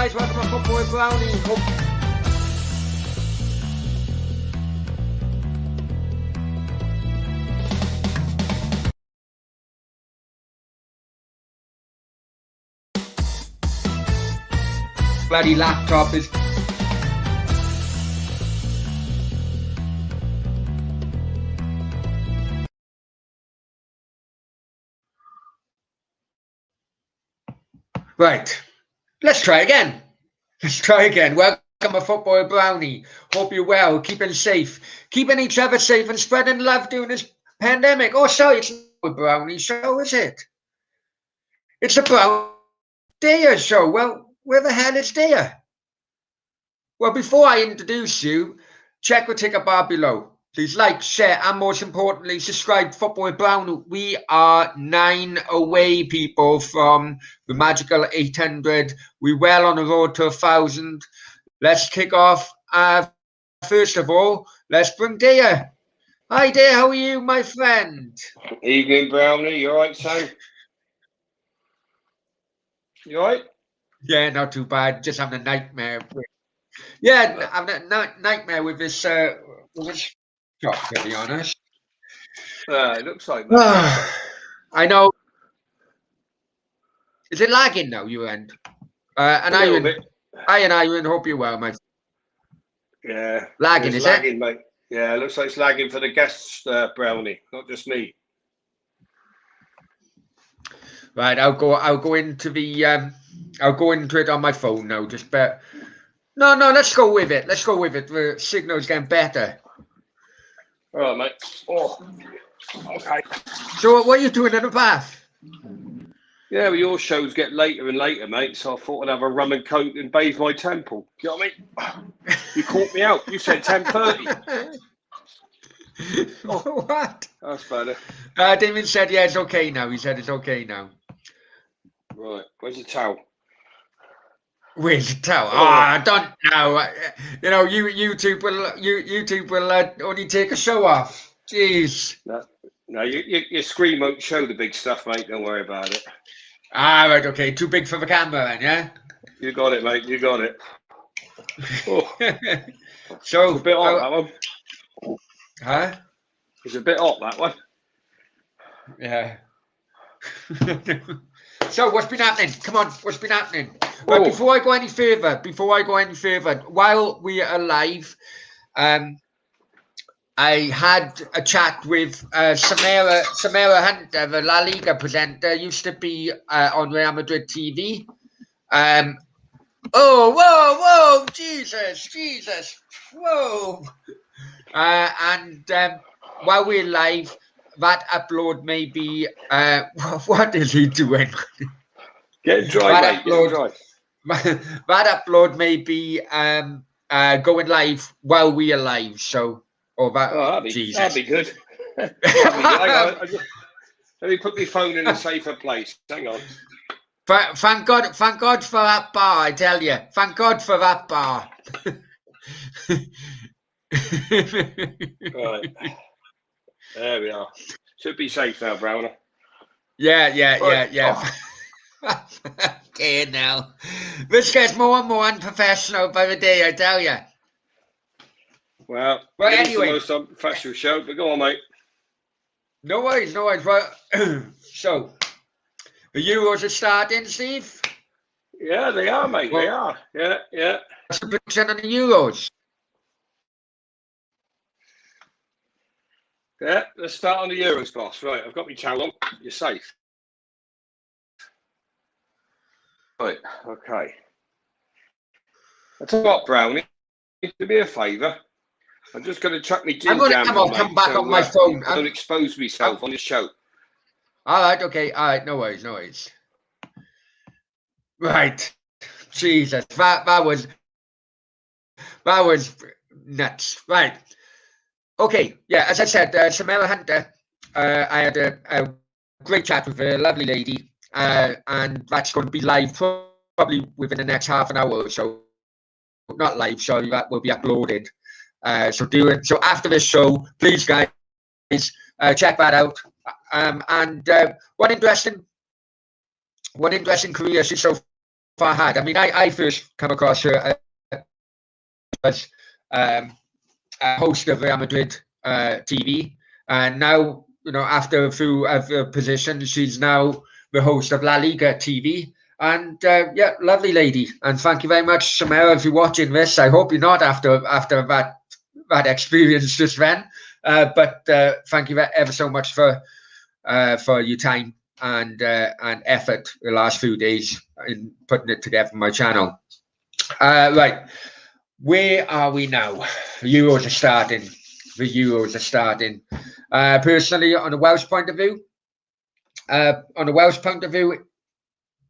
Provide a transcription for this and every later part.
guys, welcome to Football with Brownie. Bloody laptop is... Right, let's try again. Welcome to Football with Brownie. Hope you're well, keeping safe, keeping each other safe and spreading love during this pandemic. Oh, sorry, it's not a Brownie show, is it? It's a Daya show. Well, where the hell is Daya? Well, before I introduce you, check the ticket bar below. Please like, share, and most importantly, subscribe to Football with Brownie. We are 9 away, people, from the magical 800. We're well on the road to 1,000. Let's kick off. First of all, let's bring Daya. Hi, Daya. How are you, my friend? Evening, Brownie. You all right, son? You all right? Yeah, not too bad. Just having a nightmare. Yeah, having a nightmare with this shop, to be honest. It looks like that. I know. Is it lagging now, you end? And Iron, hope you're well, mate. Yeah. Lagging, is lagging, it? Mate. Yeah, it looks like it's lagging for the guests, Brownie, not just me. Right, I'll go into it on my phone now. No, let's go with it. The signal's getting better. All right, mate. Oh, okay. So, what are you doing in the bath? Yeah, well, your shows get later and later, mate. So I thought I'd have a rum and coke and bathe my temple. You know what I mean? You caught me out. You said 10:30. Oh, what? That's better. Damien said, yeah, it's okay now. He said it's okay now. Right. Where's the towel? Where's the towel? I don't know. You know, YouTube will only take a show off. Jeez. No, your screen won't show the big stuff, mate. Don't worry about it. Right, okay. Too big for the camera, then, yeah? You got it, mate. You got it. Oh. So, it's a bit hot, that one. Huh? It's a bit hot, that one. Yeah. So, what's been happening? Come on, what's been happening? Well, before I go any further, while we are alive, I had a chat with Samira Hunter, the La Liga presenter, used to be on Real Madrid TV. Whoa, Jesus, whoa. And while we're live, that upload may be, what is he doing? Get dry, mate. Get dry. That upload may be going live while we are live, so... that'd be good. Let me put my phone in a safer place. Hang on. Thank God for that bar, I tell you. Thank God for that bar. Right. There we are. Should be safe now, Browner. Yeah. Okay, now. This gets more and more unprofessional by the day, I tell you. Well, anyway. It's the most unprofessional show, but go on, mate. No worries. Well, so, the Euros are starting, Steve? Yeah, they are, mate. They are. Yeah. What's the prediction on the Euros? Yeah, let's start on the Euros, boss. Right, I've got my towel on. You're safe. Right, okay. I tell you what, Brownie, do me a favour. I'm just going to chuck my gin jam on, come back on my phone. I don't expose myself on the show. All right, okay. All right, no worries. Right. Jesus, that was nuts. Right. Okay, yeah, as I said, Samira Hunter, I had a great chat with a lovely lady, and that's going to be live probably within the next half an hour or so. Not live, sorry, that will be uploaded. So after this show, please, guys, check that out. And what interesting career she's so far had. I mean, I first come across her as a host of Real Madrid TV, and now, you know, after a few other positions, she's now the host of La Liga TV. And yeah, lovely lady. And thank you very much, Samara, if you're watching this. I hope you're not after that experience just then. But thank you ever so much for your time and effort the last few days in putting it together for my channel. Right, where are we now? The Euros are starting. Personally, on a Welsh point of view,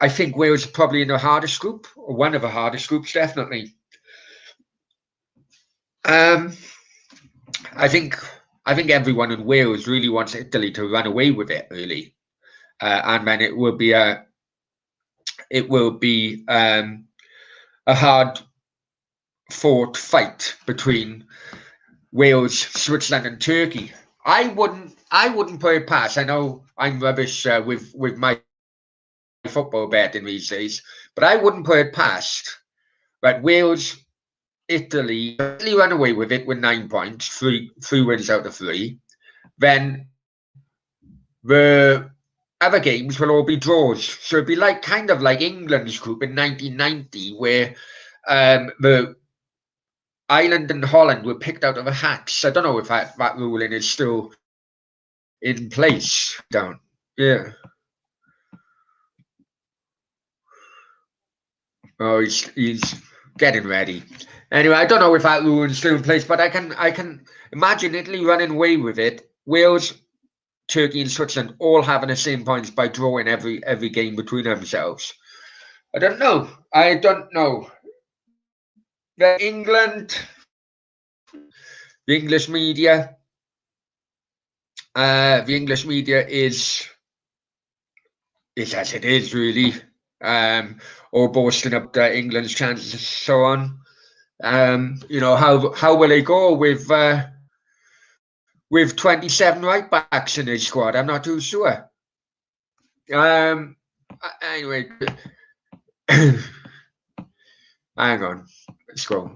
I think Wales are probably in the hardest group, or one of the hardest groups, definitely. I think everyone in Wales really wants Italy to run away with it, really, and then it will be a hard fought fight between Wales, Switzerland, and Turkey. I wouldn't put it past. I know I'm rubbish with my football betting these days, but I wouldn't put it past. But Wales, Italy run away with it with 9 points, three wins out of 3. Then the other games will all be draws. So it'd be kind of like England's group in 1990, where the Ireland and Holland were picked out of a hat. So I don't know if that ruling is still in place. Yeah. Oh, he's getting ready. Anyway, I don't know if that rule is still in place, but I can imagine Italy running away with it. Wales, Turkey, and Switzerland all having the same points by drawing every game between themselves. I don't know. The English media is as it is, really. Or boasting up England's chances and so on. You know, how will they go with 27 right backs in his squad? I'm not too sure. Anyway, hang on. Let's go.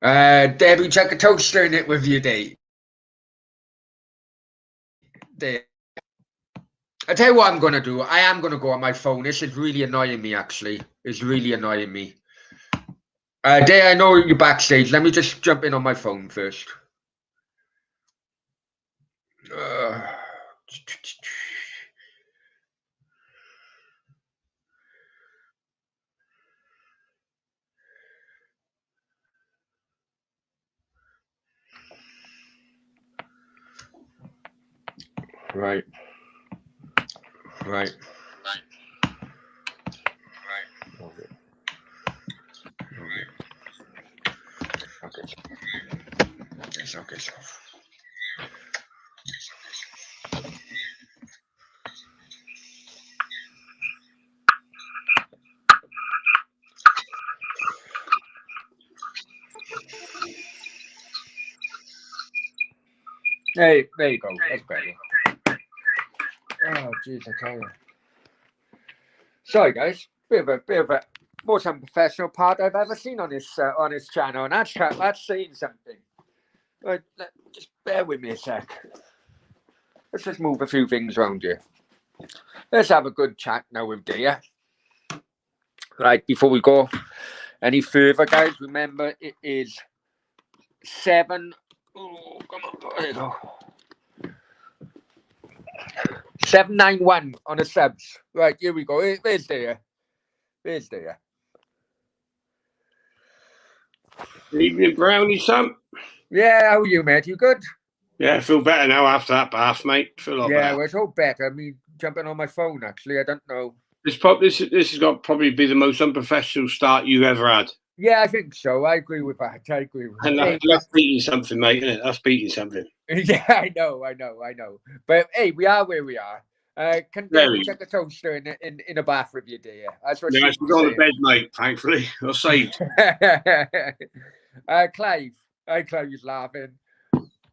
Debbie, chuck a toaster in it with you, Dave. I tell you what I'm going to do. I am going to go on my phone. This is really annoying me, actually. It's really annoying me. Daya, I know you're backstage. Let me just jump in on my phone first. Right. Okay. Hey, there you go. That's better. Oh, jeez, I tell you. Sorry, guys. Bit of a most unprofessional part I've ever seen on this channel, and that's saying something. Right, just bear with me a sec. Let's just move a few things around here. Let's have a good chat now with Daya. Right, before we go any further, guys, remember it is 7. Oh, come on, there you go. 791 on the subs. Right, here we go. There's Daya. Evening, Brownie, son. Yeah, how are you, mate? You good? Yeah, I feel better now after that bath, mate. Feel a lot better. Yeah, well, it's all better. Me jumping on my phone, actually. I don't know. This has got to probably be the most unprofessional start you've ever had. Yeah, I think so. I agree with that. And that's beating something, mate, isn't it? That's beating something. Yeah, I know. But hey, we are where we are. Can David check a toaster in a bath with you, dear? That's what she's on the bed, mate, thankfully. I was saved. Clive is laughing.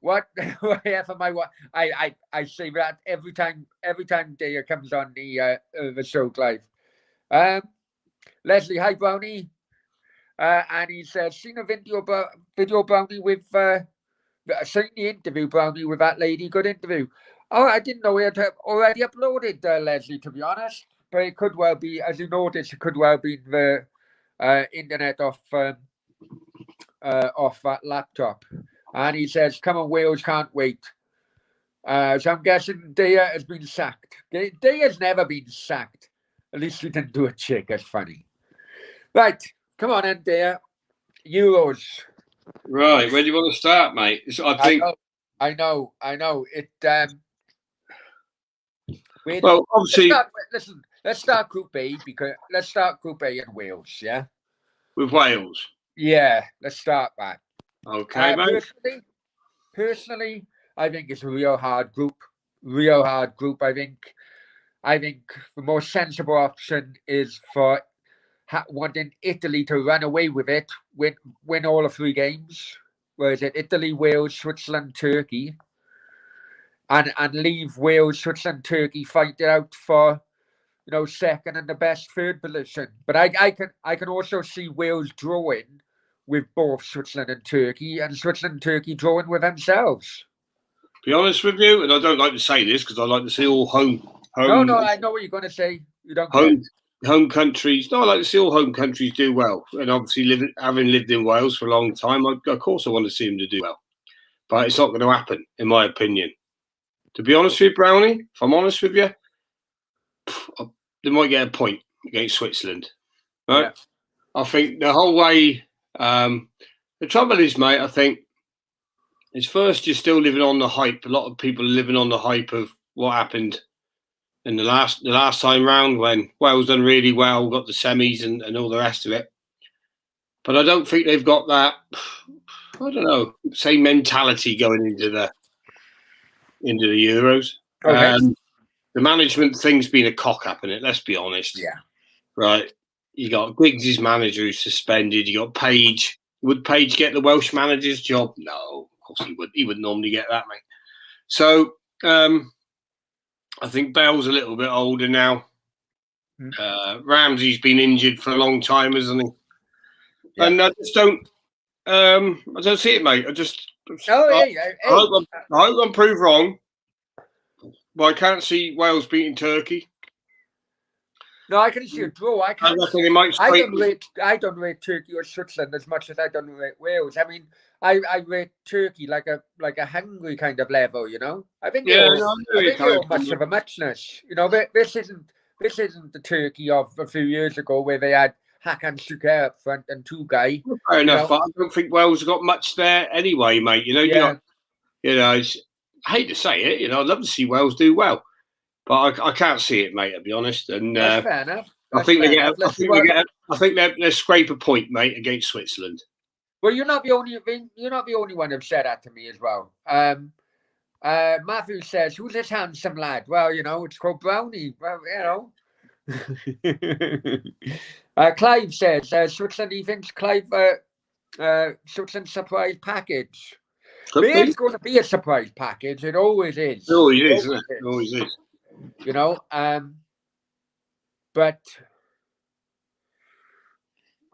whatever I say that every time Daya comes on the show, Clive. Leslie, hi Brownie, and he says seen a video Brownie with seen the interview Brownie with that lady. Good interview. Oh, I didn't know we had already uploaded Leslie, to be honest, but it could well be, as you noticed, it could well be the internet off that laptop. And he says, "Come on, Wales can't wait." So I'm guessing Daya has been sacked. Daya's never been sacked. At least he didn't do a chick. That's funny. Right, come on then, Daya. Euros. Right, where do you want to start, mate? I know. It. Well, obviously, let's start Group A let's start Group A in Wales. Yeah. With Wales. Yeah, let's start that. Okay, mate. Personally, I think it's a real hard group. I think the most sensible option is for wanting Italy to run away with it, win all of 3 games. Where is it? Italy, Wales, Switzerland, Turkey, and leave Wales, Switzerland, Turkey fight it out for second and the best third position. But I can also see Wales drawing with both Switzerland and Turkey, and Switzerland and Turkey drawing with themselves. Be honest with you, and I don't like to say this because I like to see all home. No, I know what you're going to say. You don't home countries. No, I like to see all home countries do well, and obviously having lived in Wales for a long time, of course I want to see them to do well. But it's not going to happen, in my opinion. To be honest with you, Brownie, if I'm honest with you, they might get a point against Switzerland. Right? Yeah. I think the whole way. The trouble is, mate, I think it's first you're still living on the hype. A lot of people are living on the hype of what happened in the last time round when Wales done really well, got the semis and all the rest of it. But I don't think they've got that, I don't know, same mentality going into the Euros. Okay. The management thing's been a cock up in it, let's be honest. Yeah. Right. You got Giggs' manager who's suspended. You got Page. Would Page get the Welsh manager's job? No, of course he would. He would normally get that, mate. So I think Bell's a little bit older now. Ramsey's been injured for a long time, hasn't he? Yeah. And I just don't. I don't see it, mate. I hope I'm proved wrong, but I can't see Wales beating Turkey. No, I can see a draw. I don't rate Turkey or Switzerland as much as I don't rate Wales. I mean, I rate Turkey like a Hungary kind of level, I think they're much of a muchness. This isn't the Turkey of a few years ago where they had Hakan Şüker up front and Tugay. Fair enough, but I don't think Wales got much there anyway, mate. I hate to say it, I'd love to see Wales do well. But I can't see it, mate. To be honest, and that's fair enough. I think they scrape a point, mate, against Switzerland. Well, you're not the only one who said that to me as well. Matthew says, "Who's this handsome lad?" Well, it's called Brownie. Well, Clive says, "Switzerland." He thinks Clive Switzerland surprise package. It's going to be a surprise package. It always is. It always is, isn't it? It always is. But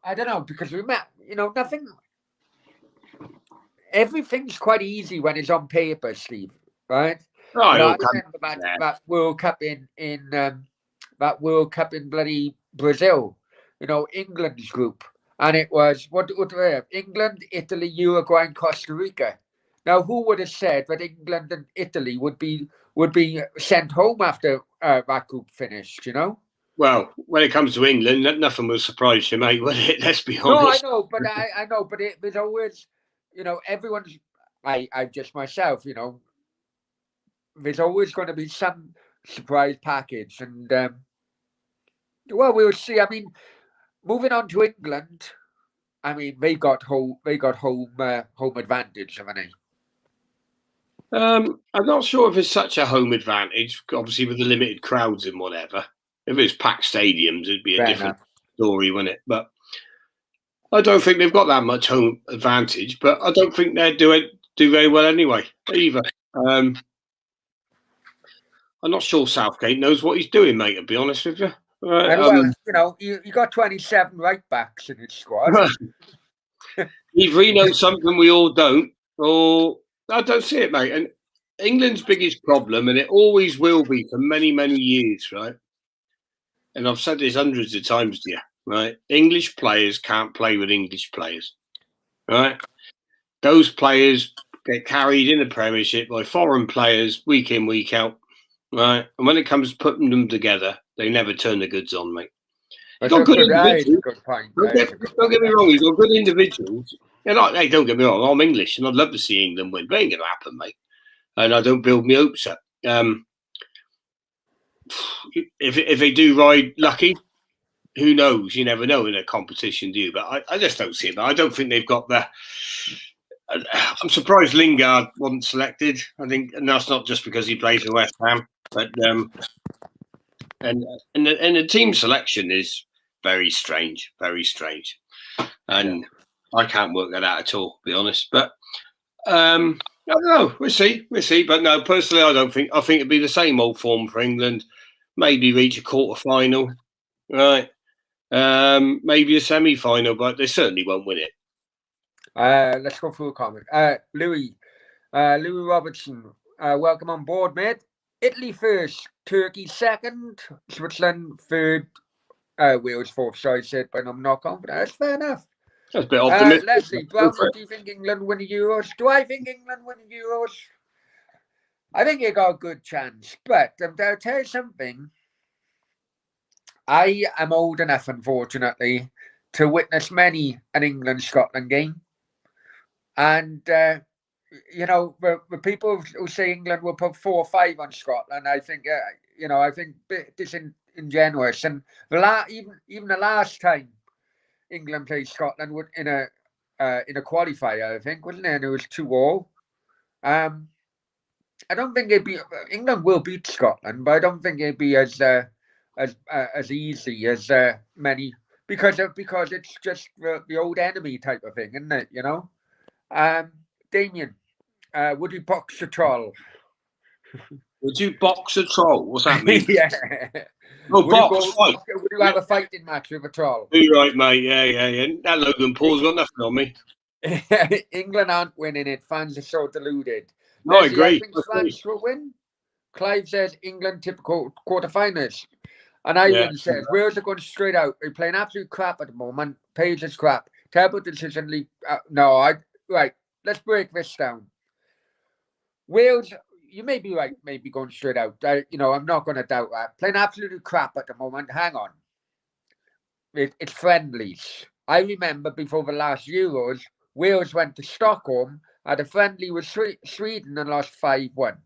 I don't know, because nothing. Everything's quite easy when it's on paper, Steve. Right? I remember that World Cup in bloody Brazil. England's group, and it was what England, Italy, Uruguay, and Costa Rica. Now, who would have said that England and Italy would be sent home after that group finished? Well, when it comes to England, nothing will surprise you, mate, would it? Let's be honest. No, I know, but there's always, everyone's. I just myself, there's always going to be some surprise package, and we'll see. I mean, moving on to England, I mean they got home advantage, haven't they? I'm not sure if it's such a home advantage, obviously with the limited crowds and whatever. If it's packed stadiums, it'd be a different story, wouldn't it? But I don't think they've got that much home advantage. But I don't think they're doing do very well anyway, either. I'm not sure Southgate knows what he's doing, mate, to be honest with you. And well, you know, you got 27 right backs in his squad. Either he knows something we all don't, or I don't see it, mate. And England's biggest problem, and it always will be for many, many years, right? And I've said this hundreds of times to you, right? English players can't play with English players, right? Those players get carried in the Premiership by foreign players week in, week out, right? And when it comes to putting them together, they never turn the goods on, mate. He's got good individuals. Don't get me wrong, he's got good individuals. Hey, don't get me wrong, I'm English and I'd love to see England win, but it ain't going to happen, mate. And I don't build my hopes up. If they do ride lucky, who knows? You never know in a competition, do you? But I just don't see it. But I don't think they've got the. I'm surprised Lingard wasn't selected. I think, and that's not just because he plays for West Ham, but and the team selection is very strange, and I can't work that out at all, to be honest. But I don't know. We'll see. But no, personally, I don't think. I think it'd be the same old form for England. Maybe reach a quarter final, right? Maybe a semi-final, but they certainly won't win it. Let's go through a comment. Louis Robertson, welcome on board, mate. Italy first, Turkey second, Switzerland third, Wales fourth. Sorry, said, but I'm not confident. That's fair enough. That's a bit optimistic. Leslie Brown, do you think England win the Euros? Do I think England win the Euros? I think you got a good chance, but I'll tell you something. I am old enough, unfortunately, to witness many an England-Scotland game. And, you know, the people who say England will put 4 or 5 on Scotland, I think, you know, I think this is ingenuous. And even the last time England played Scotland in a qualifier, I think, wasn't it? And it was 2-2. I don't think England will beat Scotland, but I don't think it'd be as easy as many because it's just the old enemy type of thing, isn't it? You know, Damien, would you box a troll? Would you box a troll? What's that mean? Yeah. No, fight. Would you have a fighting match with a troll? You're right, mate. Yeah. That Logan Paul's got nothing on me. England aren't winning it. Fans are so deluded. No, I agree. I think France will win. Clive says England typical quarterfinals. And Ivan says Wales are going straight out. They're playing absolute crap at the moment. Page is crap. Terrible decision. Right. Let's break this down. Wales, you may be right, maybe going straight out. I'm not going to doubt that. Playing absolutely crap at the moment. Hang on. It's friendlies. I remember before the last Euros, Wales went to Stockholm, had a friendly with Sweden and lost 5-1.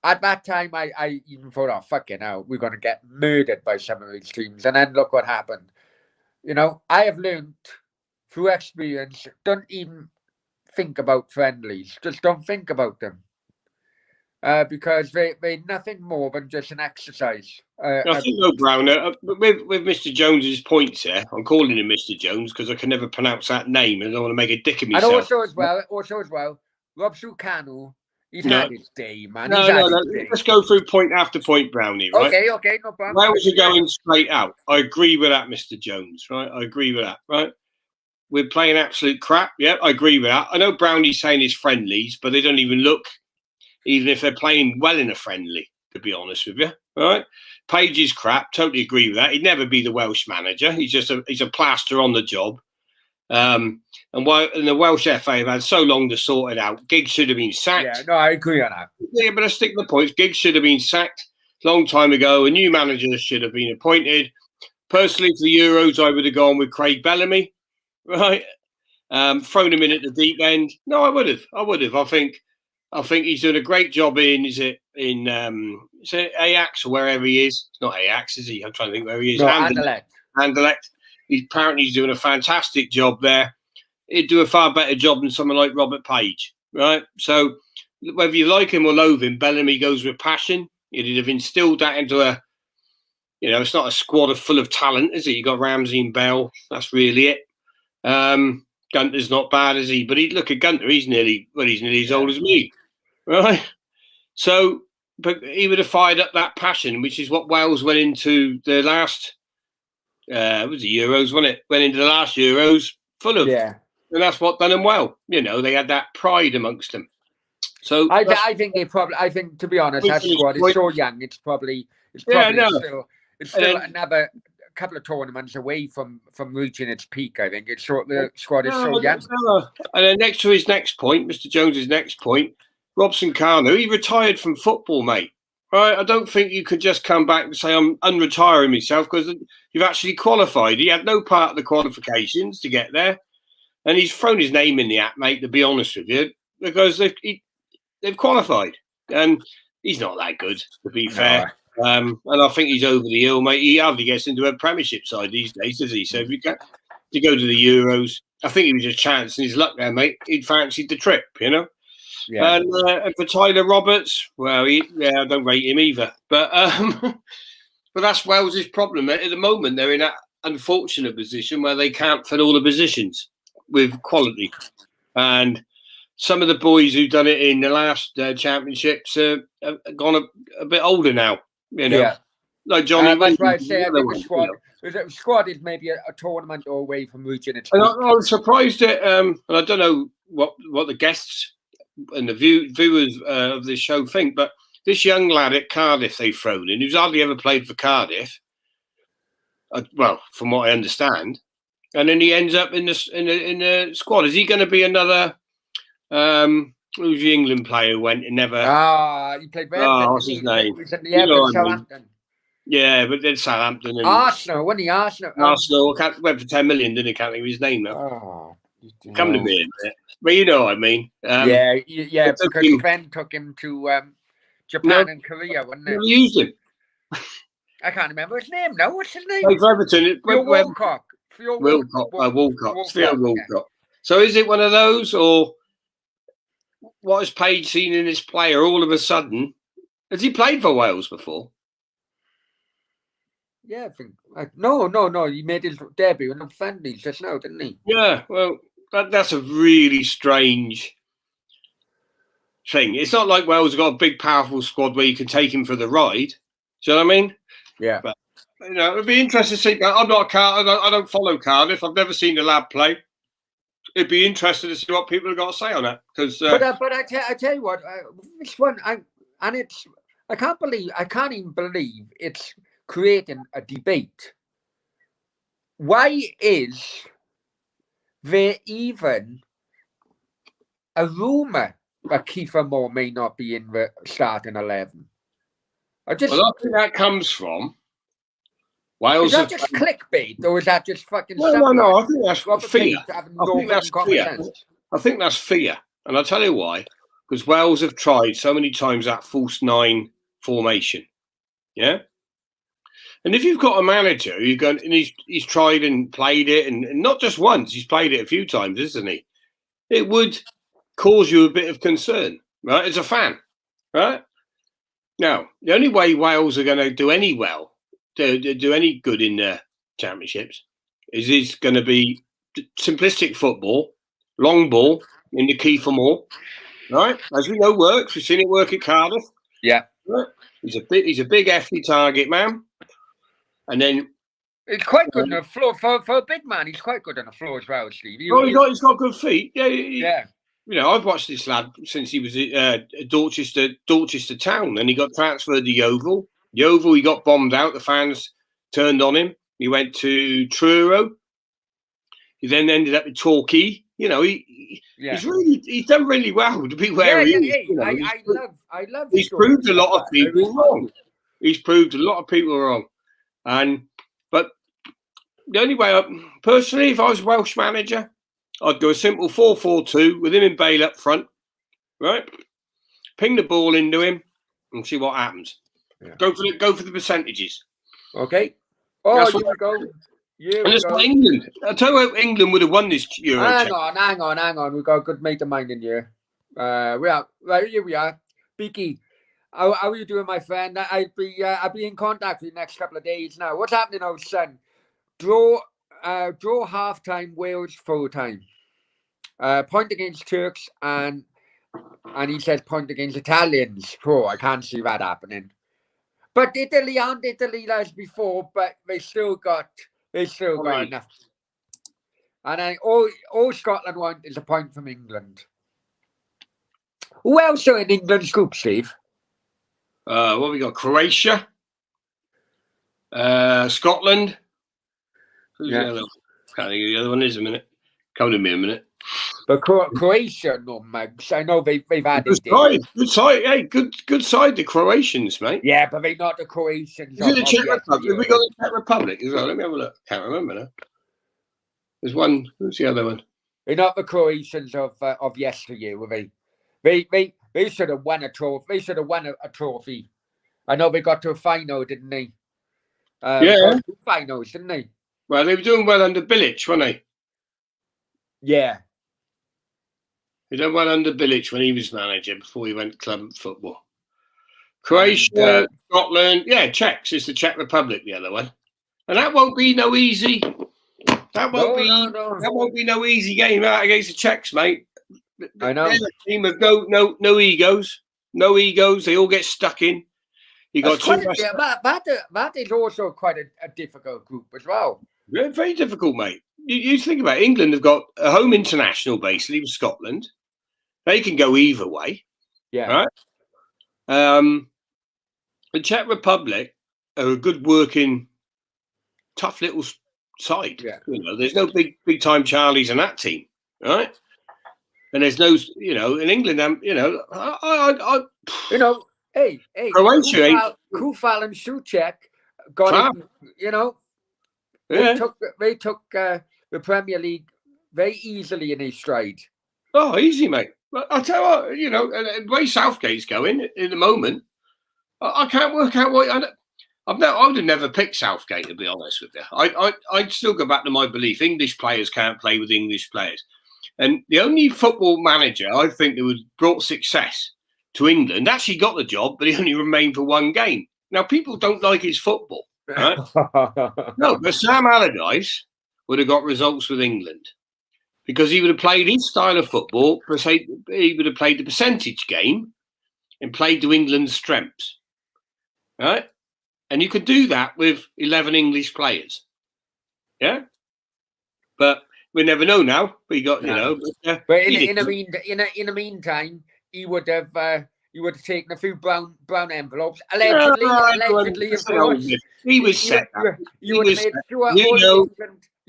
At that time, I even thought, oh, fucking hell, we're going to get murdered by some of these teams. And then look what happened. You know, I have learned through experience, don't even think about friendlies. Just don't think about them. Because they're nothing more than just an exercise. I think, no, Brown, with Mr. Jones's points there, I'm calling him Mr. Jones because I can never pronounce that name and I don't want to make a dick of myself. And also as well, Rob Sucanu, he's had his day, man. No. Let's go through point after point, Brownie, right? Okay, no problem. Wales are going straight out. I agree with that, Mr. Jones, right? I agree with that, right? We're playing absolute crap. Yeah, I agree with that. I know Brownie's saying it's friendlies, but they don't even look, even if they're playing well in a friendly, to be honest with you, right? Page is crap. Totally agree with that. He'd never be the Welsh manager. He's a plaster on the job. And the Welsh FA have had so long to sort it out. Giggs should have been sacked. Yeah, no, I agree on that. Yeah, but I stick to the points. Giggs should have been sacked a long time ago. A new manager should have been appointed. Personally, for the Euros, I would have gone with Craig Bellamy, right? Thrown him in at the deep end. No, I would have. I think he's doing a great job is it Ajax or wherever he is? It's not Ajax, is he? I'm trying to think where he is. No, Anderlecht. He's doing a fantastic job there. He'd do a far better job than someone like Robert Page, right? So whether you like him or loathe him, Bellamy goes with passion. He'd have instilled that into it's not a squad full of talent, is it? You got Ramsey and Bell. That's really it. Gunter's not bad, is he? But look at Gunter. He's nearly as old as me, right? So, but he would have fired up that passion, which is what Wales went into the last. It was the Euros, wasn't it? Went into the last Euros full of, and that's what done them well. You know, they had that pride amongst them. So I think to be honest, that squad is so young. It's probably still another couple of tournaments away from reaching its peak. I think the squad is so young. And then next to his next point, Mr. Jones's next point, Robson Kanu, he retired from football, mate. Right? I don't think you could just come back and say I'm unretiring myself because you've actually qualified. He had no part of the qualifications to get there, and he's thrown his name in the hat, mate. To be honest with you, because they've qualified, and he's not that good, to be fair. And I think he's over the hill, mate. He hardly gets into a Premiership side these days, does he? So if you go to the Euros, I think he was a chance in his luck there, mate. He'd fancied the trip, you know. Yeah. And for Tyler Roberts, well, I don't rate him either. But but that's Wales's problem. At the moment, they're in that unfortunate position where they can't fill all the positions with quality. And some of the boys who've done it in the last championships have gone a bit older now. You know, like Johnny. That's why I say I think the squad is maybe a tournament away from reaching its peak. I was surprised at, and I don't know what the guests and the viewers of this show think, but this young lad at Cardiff they've thrown in, who's hardly ever played for Cardiff, well, from what I understand, and then he ends up in the squad. Is he going to be another? Who's the England player who went and never? He played for Everton. What's his name? Southampton. Yeah, but then Southampton and Arsenal. When he Arsenal went for 10 million, didn't he? Can't think of his name now. Come to me in a bit. But you know what I mean. Because Sven took him to Japan and Korea, wasn't it? We used him. I can't remember his name now. What's his name? For Everton. Wilcock. Wilcock. So is it one of those, or what has Page seen in this player all of a sudden? Has he played for Wales before? Yeah, I think. No. He made his debut in the friendlies just now, didn't he? Yeah, well, that's a really strange thing. It's not like Wales have got a big, powerful squad where you can take him for the ride. Do you know what I mean? Yeah. But, you know, it'd be interesting to see. I'm not I don't follow Cardiff. I've never seen the lad play. It'd be interesting to see what people have got to say on that. Because, but I tell you what, this one, I can't even believe it's creating a debate. Why is there even a rumour that Kiefer Moore may not be in the starting 11? I think that comes from Wales. Is that just clickbait, or is that just fucking? No. I think that's fear. I think that's fear, and I'll tell you why. Because Wales have tried so many times that false 9 formation, yeah. And if you've got a manager who's going and he's tried and played it, and not just once, he's played it a few times, isn't he? It would cause you a bit of concern, right? As a fan, right? Now, the only way Wales are going to do any good in the championships is going to be simplistic football, long ball in the Kiefer Moore, right? As we know, works. We've seen it work at Cardiff. Yeah, right? He's a big hefty target man. And then it's quite good on the floor for a big man. He's quite good on the floor as well, Steve. He's got good feet. Yeah. You know, I've watched this lad since he was at Dorchester Town, and he got transferred to Yeovil. Yeovil, he got bombed out. The fans turned on him. He went to Truro. He then ended up with Torquay. You know, he's done really well to be where he is. You know, I love. He's proved a lot of people wrong. He's proved a lot of people wrong. But the only way, personally, if I was Welsh manager, I'd go a simple 4-4-2 with him in Bale up front, right? Ping the ball into him and see what happens. Yeah. Go for the percentages. Okay. Here we go. And it's not England. I'll tell you how England would have won this Euro. Hang on. We've got a good mate of mine in here. Here we are. Beaky. How are you doing, my friend? I'll be in contact with you next couple of days now. What's happening now, son? Draw half time, Wales full time. Point against Turks and he says point against Italians. Oh, I can't see that happening. But Italy aren't Italy as before, but they still got enough. And all Scotland want is a point from England. Who else are in England's group, Steve? What we got? Croatia, Scotland. Who's the other one? Can't think of the other one. Is a minute. Come to me a minute. But Croatia, no mugs. I know they've had good side. Hey, good side. The Croatians, mate. Yeah, but they're not the Croatians. Is it the Czech Republic? We got the Czech Republic as well. Let me have a look. Can't remember now. There's one. Who's the other one? They're not the Croatians of yesteryear, were they? They should have won a trophy. They should have won a trophy. I know they got to a final, didn't they? Yeah. 2 finals, didn't they? Well, they were doing well under Bilic, weren't they? Yeah. They done well under Bilic when he was manager before he went club football. Croatia, Scotland, Czechs. It's the Czech Republic, the other one, and that won't be no easy. That won't be no easy game out against the Czechs, mate. I know. They're a team of no egos, no egos. They all get stuck in. You got that is also quite a difficult group as well. Yeah, very difficult, mate. You think about it, England have got a home international basically with Scotland. They can go either way. Yeah. Right? The Czech Republic are a good working, tough little side. Yeah. You know, there's no big time Charlies in that team, right? And there's no, in England, hey, Croatia, Kufal and Souček got it, They took the Premier League very easily in his stride. Oh, easy, mate. But I'll tell you what, the way Southgate's going in the moment, I can't work out why. I would have never picked Southgate, to be honest with you. I'd still go back to my belief: English players can't play with English players. And the only football manager I think that would brought success to England actually got the job, but he only remained for one game. Now, people don't like his football. Right? No, but Sam Allardyce would have got results with England because he would have played his style of football. He would have played the percentage game and played to England's strengths, right? And you could do that with 11 English players, yeah. But we never know now. We got But in the meantime, he would have taken a few brown envelopes. Allegedly, of course. He was set up. You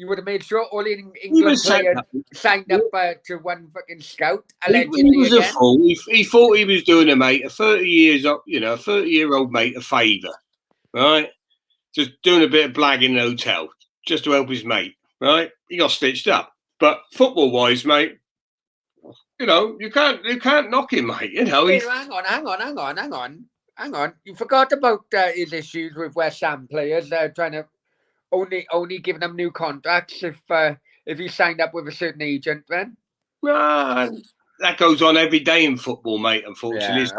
would have made sure all England players signed up to one fucking scout. Allegedly, he was a fool. He thought he was doing a 30-year-old mate a favour, right? Just doing a bit of blagging in the hotel just to help his mate, right? He got stitched up. But football-wise, mate, you can't knock him, mate. Hang on. You forgot about his issues with West Ham players trying to only giving them new contracts if he signed up with a certain agent, then. That goes on every day in football, mate. Unfortunately, let's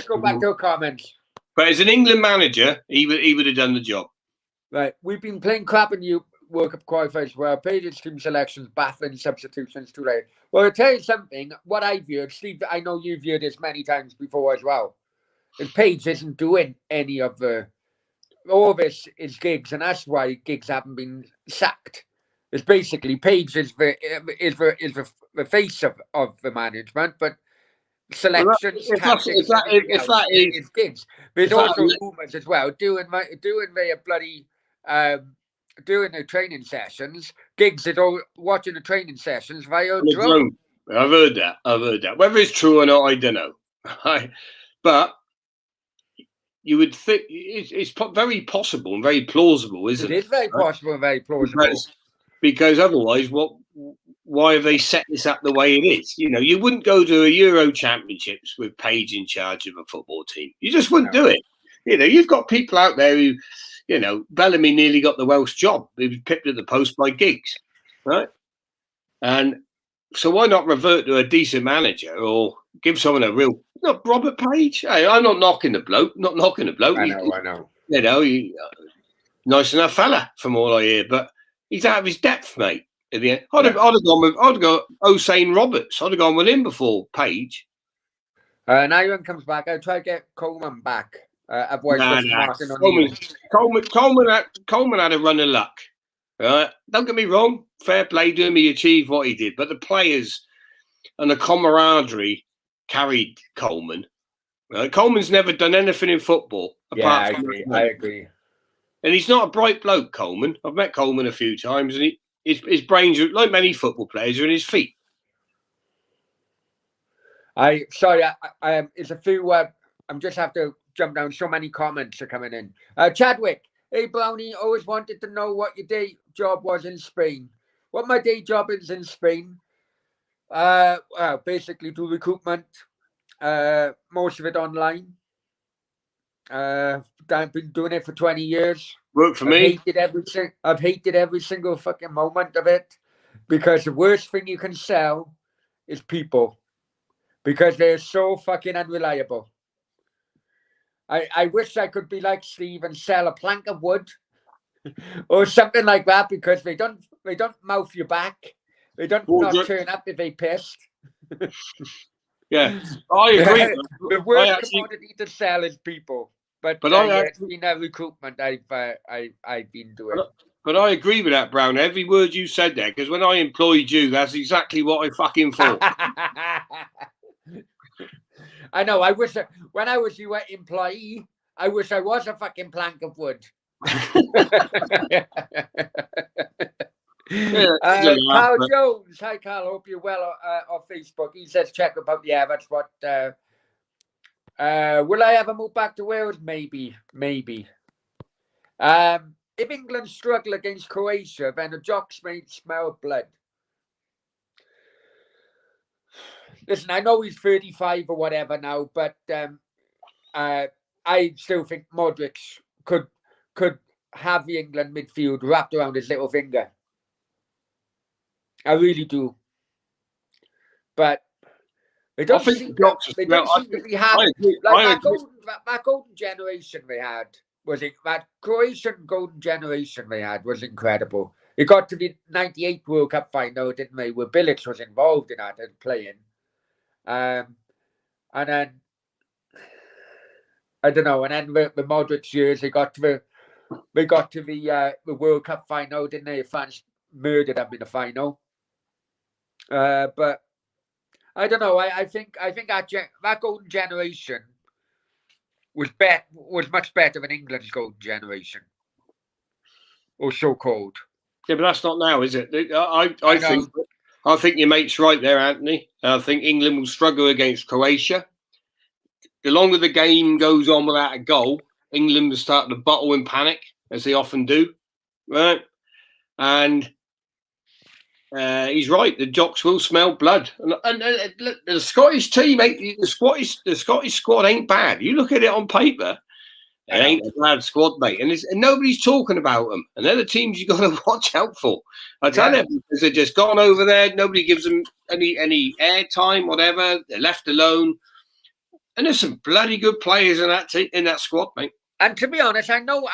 go back to comments. But as an England manager, he would have done the job. Right, we've been playing crap and you World Cup qualifiers well. Paige's team selections, baffling substitutions too late. Well, I'll tell you something. What I've heard, Steve, I know you've heard this many times before as well. Is Paige isn't doing any of all this is Giggs, and that's why Giggs haven't been sacked. It's basically Paige is the face of the management, but selections, tactics, it's Giggs. There's also rumours as well doing the bloody doing the training sessions. Giggs is all watching the training sessions via drone. I've heard that. Whether it's true or not, I don't know. But you would think it's very possible and very plausible, isn't it? It is very possible and very plausible. Because otherwise, why have they set this up the way it is? You wouldn't go to a Euro Championships with Paige in charge of a football team. You just wouldn't do it. You've got people out there who, Bellamy nearly got the Welsh job. He was pipped at the post by Giggs, right? And so why not revert to a decent manager or give someone a real... Not Robert Page. Hey, I'm not knocking the bloke. I know. Nice enough fella, from all I hear, but he's out of his depth, mate. in the end. I'd have gone with Usain Roberts. I'd have gone with him before Page. Now Ivan comes back. I'll try to get Coleman back. Otherwise, Martin O'Neill. Coleman had a run of luck. Don't get me wrong. Fair play to him. He achieved what he did. But the players and the camaraderie carried Coleman. Coleman's never done anything in football. I agree. And he's not a bright bloke, Coleman. I've met Coleman a few times, and his brains, like many football players, are in his feet. It's a few. I'm just have to jump down. So many comments are coming in. Chadwick, hey Brownie, always wanted to know what your day job was in Spain. What my day job is in Spain? Basically do recruitment. Most of it online. I've been doing it for 20 years. Work for me. I've hated every single fucking moment of it, because the worst thing you can sell is people, because they're so fucking unreliable. I wish I could be like Steve and sell a plank of wood or something like that, because they don't mouth you back. They don't not turn up if they pissed. Yeah, I agree. The worst commodity to sell is people. But it's been a recruitment I've been doing. But I agree with that, Brown. Every word you said there, because when I employed you, that's exactly what I fucking thought. I know. I wish when I was your employee, I wish I was a fucking plank of wood. Carl Jones. Hi, Carl. Hope you're well on Facebook. He says, check about that's what. Will I ever move back to Wales? Maybe. If England struggle against Croatia, then the jocks may smell blood. Listen, I know he's 35 or whatever now, but I still think Modric could have the England midfield wrapped around his little finger. I really do. But they don't seem to be having that golden generation they had. That Croatian golden generation they had was incredible. It got to the 98 World Cup final, didn't they? Where Bilic was involved in that and playing. And then I don't know. And then the Modric years, they got to the World Cup final, didn't they? France murdered them in the final. But I don't know. I think that golden generation was much better than England's golden generation, or so called. Yeah, but that's not now, is it? I think your mate's right there, Anthony. I think England will struggle against Croatia. The longer the game goes on without a goal, England will start to bottle and panic, as they often do, right? And he's right. The jocks will smell blood, and the Scottish team, the Scottish squad ain't bad. You look at it on paper, it ain't a bad squad, mate. And nobody's talking about them. And they're the teams you got to watch out for. I tell you, because they're just gone over there. Nobody gives them any airtime, whatever. They're left alone. And there's some bloody good players in that squad, mate. And to be honest, I know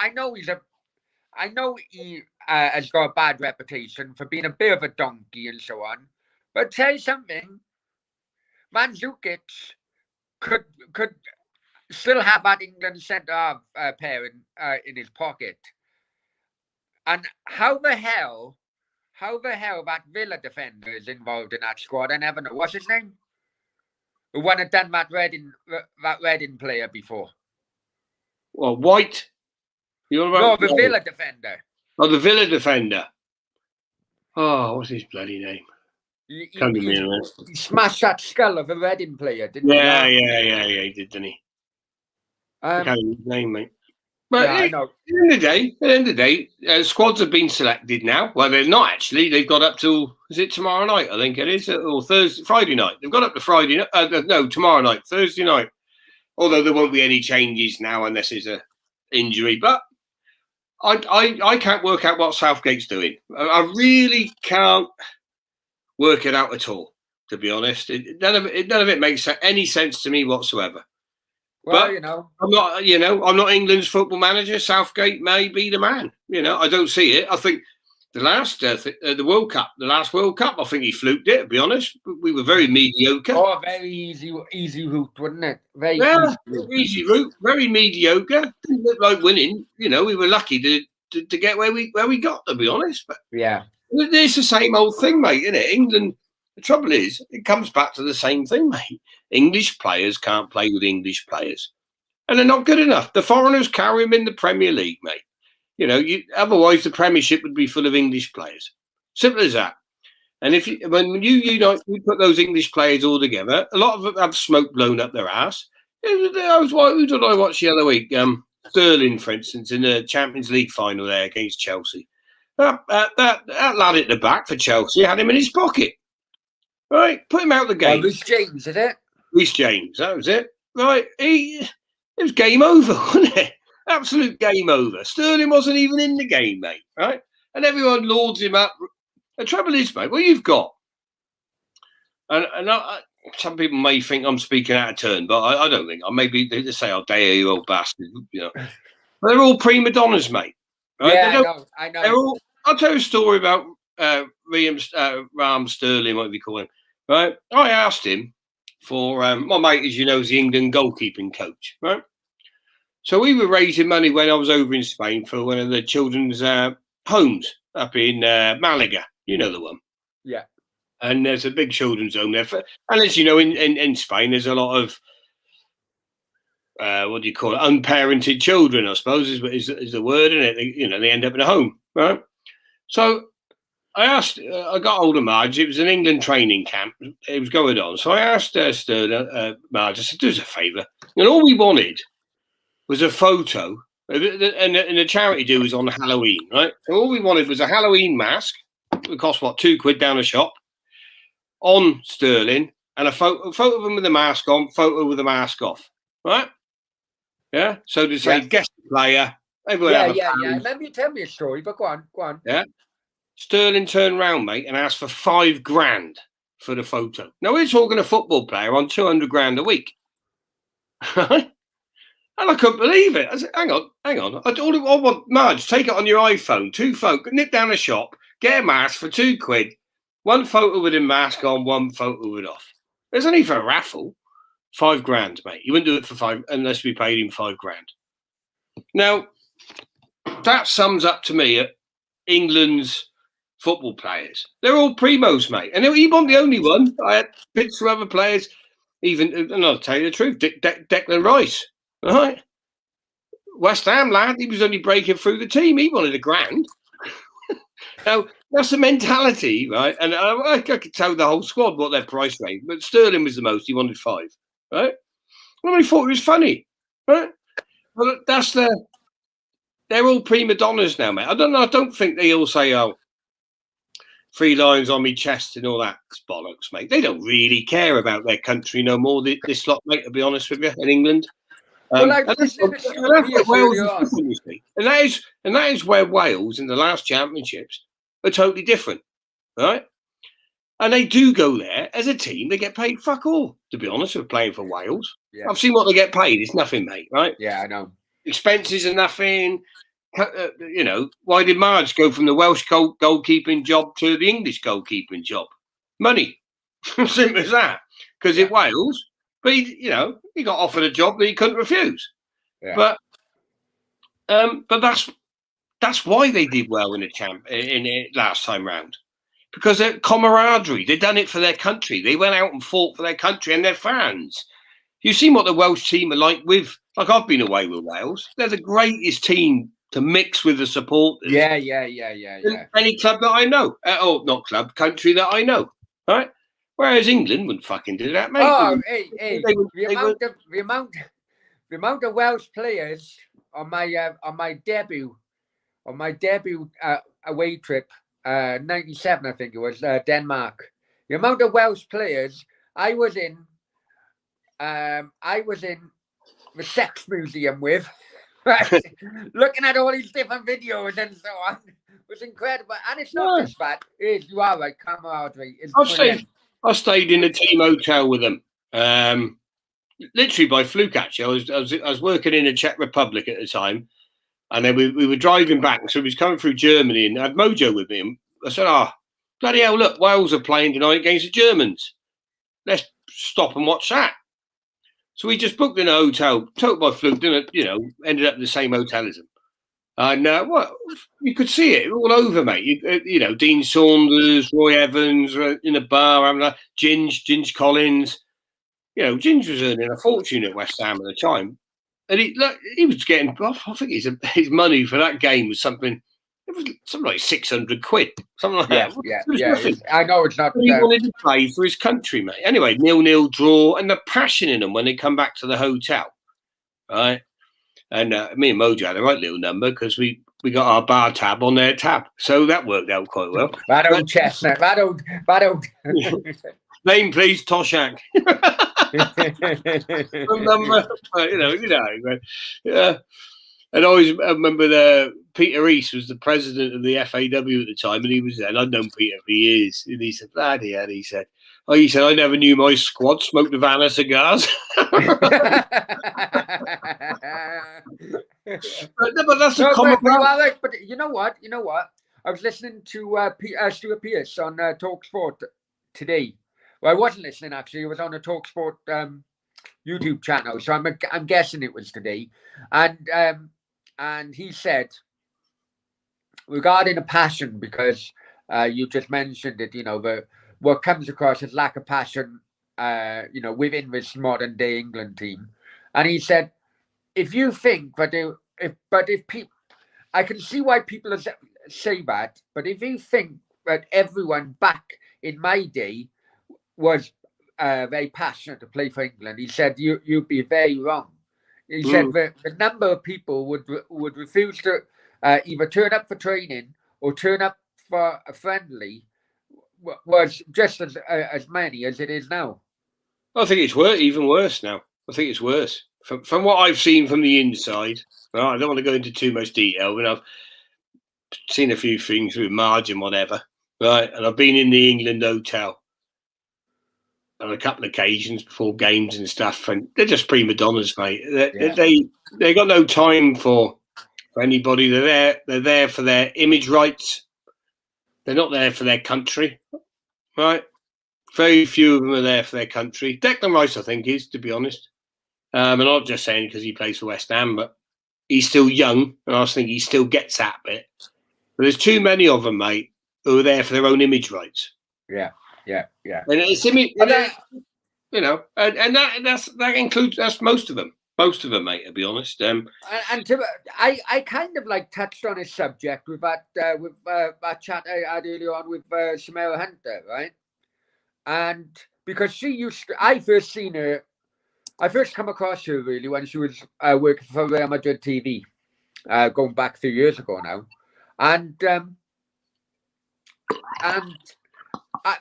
he has got a bad reputation for being a bit of a donkey and so on. But tell you something, Mandzukic could still have that England centre pair in his pocket. And how the hell that Villa defender is involved in that squad, I never know. What's his name? The one that done that Reading player before. Well, White. No, the Villa defender. Oh, the Villa defender. Oh, what's his bloody name? He smashed that skull of a Reading player, didn't he? Yeah, he did, didn't he? I can't remember his name, mate. But I know. At the end of the day, squads have been selected now. Well, they're not actually. They've got up till, is it tomorrow night? I think it is, or Friday night. They've got up to Friday night. No, tomorrow night, Thursday night. Although there won't be any changes now unless it's a injury. But I can't work out what Southgate's doing. I really can't work it out at all, to be honest. None of it makes any sense to me whatsoever. Well, but, I'm not England's football manager. Southgate may be the man. I don't see it. I think the World Cup, the last World Cup. I think he fluked it. To be honest, we were very mediocre. Oh, very easy route, wouldn't it? Very easy route, very mediocre. Didn't look like winning. You know, we were lucky to get where we got. To be honest, but yeah, it's the same old thing, mate. Isn't it? England. The trouble is, it comes back to the same thing, mate. English players can't play with English players, and they're not good enough. The foreigners carry them in the Premier League, mate. You know, otherwise the Premiership would be full of English players. Simple as that. And when you put those English players all together, a lot of them have smoke blown up their ass. Who did I watch the other week? Sterling, for instance, in the Champions League final there against Chelsea. That lad at the back for Chelsea had him in his pocket. Right, put him out the game. Reece James, is it? Reece James, that was it. Right, it was game over, wasn't it? Absolute game over. Sterling wasn't even in the game, mate. Right, and everyone lauds him up. The trouble is, mate, what you've got, and some people may think I'm speaking out of turn, but I don't think. Maybe they say, "Oh, Daya, you old bastard," you know. But they're all prima donnas, mate. Right? Yeah, I know. I'll tell you a story about Raheem Sterling, what we call him. Right, I asked him for my mate, as you know, is the England goalkeeping coach. Right, so we were raising money when I was over in Spain for one of the children's homes up in Malaga. You know the one. Yeah. And there's a big children's home there. And as you know, in Spain, there's a lot of, what do you call it, unparented children, I suppose, is the word, isn't it? They end up in a home, right? So I got hold of Marge. It was an England training camp. It was going on. So I asked Marge, I said, do us a favour. And all we wanted was a photo. And the charity do is on Halloween, right? So all we wanted was a Halloween mask. It cost, what, £2 down the shop, on Sterling, and a photo of him with the mask on, photo with the mask off, right? Yeah. So to say, guest player. Yeah. Let me tell me a story, but go on. Yeah. Sterling turned round, mate, and asked for $5,000 for the photo. Now we're talking a football player on $200,000 a week, right? And I couldn't believe it. I said, hang on. I want, Marge, take it on your iPhone, 2 phones, nip down the shop, get a mask for £2. 1 photo with a mask on, 1 photo with off. It's only for a raffle. $5,000, mate. You wouldn't do it for 5 unless we paid him $5,000. Now, that sums up to me England's football players. They're all primos, mate. And he wasn't the only one. I had bits from other players. And I'll tell you the truth, Declan Rice, right? West Ham lad, he was only breaking through the team. He wanted £1,000. Now, that's the mentality, right? And I could tell the whole squad what their price range, but Sterling was the most. He wanted £5, right? Well, I thought it was funny, right? Well, they're all prima donnas now, mate. I don't think they all say, oh, 3 lines on me chest and all that bollocks, mate. They don't really care about their country no more, this lot, mate, to be honest with you, in England. And that is where Wales in the last championships are totally different, right? And they do go there as a team. They get paid fuck all, to be honest, with playing for Wales. Yeah. I've seen what they get paid. It's nothing, mate, right? Yeah, I know. Expenses are nothing. Why did Marge go from the Welsh goalkeeping job to the English goalkeeping job? Money. Simple as that. Because in Wales, but he got offered a job that he couldn't refuse. Yeah. But that's why they did well in the last time round. Because they're camaraderie. They done it for their country. They went out and fought for their country and their fans. You've seen what the Welsh team are like I've been away with Wales. They're the greatest team to mix with the supporters. Yeah. Any club that I know. Country that I know. Right? Whereas England wouldn't fucking do that, mate. Oh, the amount of Welsh players on my debut away trip, 97, I think it was, Denmark. The amount of Welsh players I was in the sex museum with, right? Looking at all these different videos and so on. It was incredible. And it's not just that. You are right, camaraderie. I stayed in a team hotel with them, literally by fluke. Actually, I was working in the Czech Republic at the time, And then we were driving back, so we was coming through Germany, and I had Mojo with me. And I said, bloody hell, look, Wales are playing tonight against the Germans. Let's stop and watch that. So we just booked in a hotel, took by fluke, didn't it? Ended up in the same hotel as them. And you could see it all over, mate. Dean Saunders, Roy Evans in a bar, having Ginge Collins. Ginge was earning a fortune at West Ham at the time. And he was getting, I think his money for that game was something like 600 quid, something like that. Yeah. I know it's not. He wanted to play for his country, mate. Anyway, 0-0 draw, and the passion in them when they come back to the hotel, right? And me and Mojo had a right little number because we got our bar tab on their tab, so that worked out quite well. That old chestnut, that old. Name, please, Toshak. Number, And I always remember Peter East was the president of the FAW at the time, and he was there. And I'd known Peter for years. And he said, bloody hell, he said, I never knew my squad smoked Havana cigars. But that's a common. But you know what? I was listening to Stuart Pearce on TalkSport today. Well, I wasn't listening, actually. It was on a TalkSport YouTube channel, so I'm guessing it was today. And he said, regarding a passion, because you just mentioned it, what comes across as lack of passion, within this modern day England team. And he said, if you think that if people, I can see why people say that, but if you think that everyone back in my day was very passionate to play for England, he said you'd be very wrong. He said that the number of people would refuse to either turn up for training or turn up for a friendly was just as many as it is now. I think it's even worse now. I think it's worse from what I've seen from the inside. Well, I don't want to go into too much detail, but I've seen a few things with Marge and whatever, right? And I've been in the England hotel on a couple of occasions before games and stuff, and they're just prima donnas, mate. They got no time for anybody. They're there for their image rights. They're not there for their country, right? Very few of them are there for their country. Declan Rice, I think, is, to be honest. I'm not just saying because he plays for West Ham, but he's still young, and I think he still gets that bit. But there's too many of them, mate, who are there for their own image rights. Yeah. And it's image, and that includes most of them. Most of them, mate. To be honest. I kind of touched on a subject with that chat I had earlier on with Samara Hunter, right? And because I first come across her really when she was working for Real Madrid TV, going back 3 years ago now, and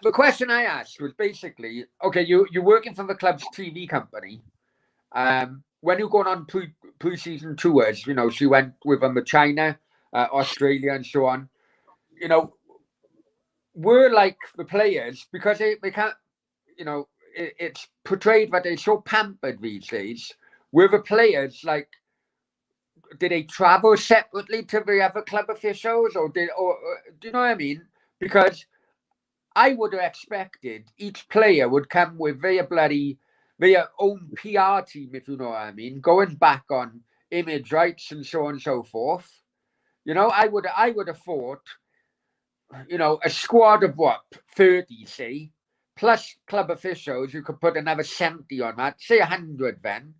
the question I asked was basically, okay, you're working for the club's TV company. When you're going on pre-season tours, she went with them to China, Australia, and so on. We're like the players, because they can't, it's portrayed that they're so pampered these days. We're the players, did they travel separately to the other club officials, or do you know what I mean? Because I would have expected each player would come with their own PR team, if you know what I mean, going back on image rights and so on and so forth. I would have thought, a squad of 30, say, plus club officials, you could put another 70 on that, say 100 then.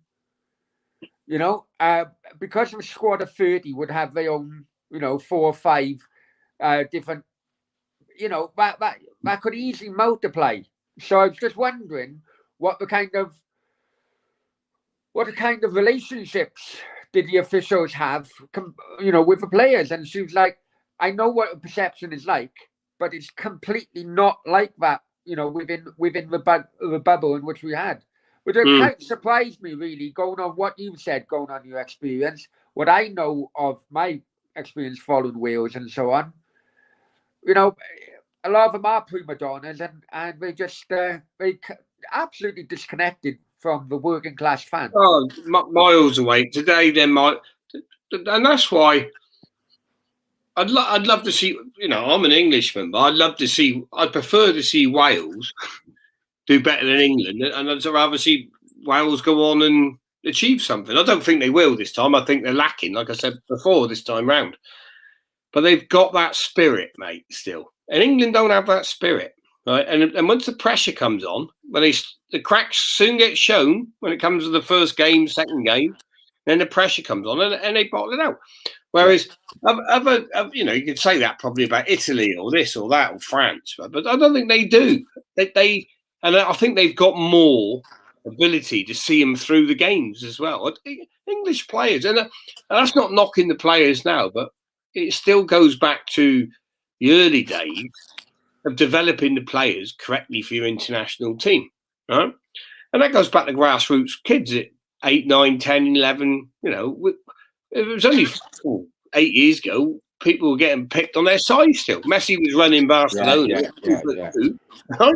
Because a squad of 30 would have their own, 4 or 5 different, that could easily multiply. So I was just wondering what kind of relationships did the officials have, with the players? And she was like, I know what a perception is like, but it's completely not like that, within the bubble in which we had. But it kind of surprised me, really, going on what you said, going on your experience, what I know of my experience following Wales and so on. A lot of them are prima donnas, and they just they absolutely disconnected from the working class fan. Oh, miles away. Today, and that's why I'd love to see. I'm an Englishman, but I'd prefer to see Wales do better than England, and I'd rather see Wales go on and achieve something. I don't think they will this time. I think they're lacking, like I said before, this time round. But they've got that spirit, mate, still. And England don't have that spirit, right? And once the pressure comes on, the cracks soon get shown when it comes to the first game, second game, then the pressure comes on and they bottle it out. Whereas, you could say that probably about Italy or this or that or France, but I don't think they do. And I think they've got more ability to see them through the games as well. English players, and that's not knocking the players now, but it still goes back to the early days of developing the players correctly for your international team, right? And that goes back to grassroots kids at 8, 9, 10, 11. It was only 8 years ago. People were getting picked on their size still. Messi was running Barcelona. Right?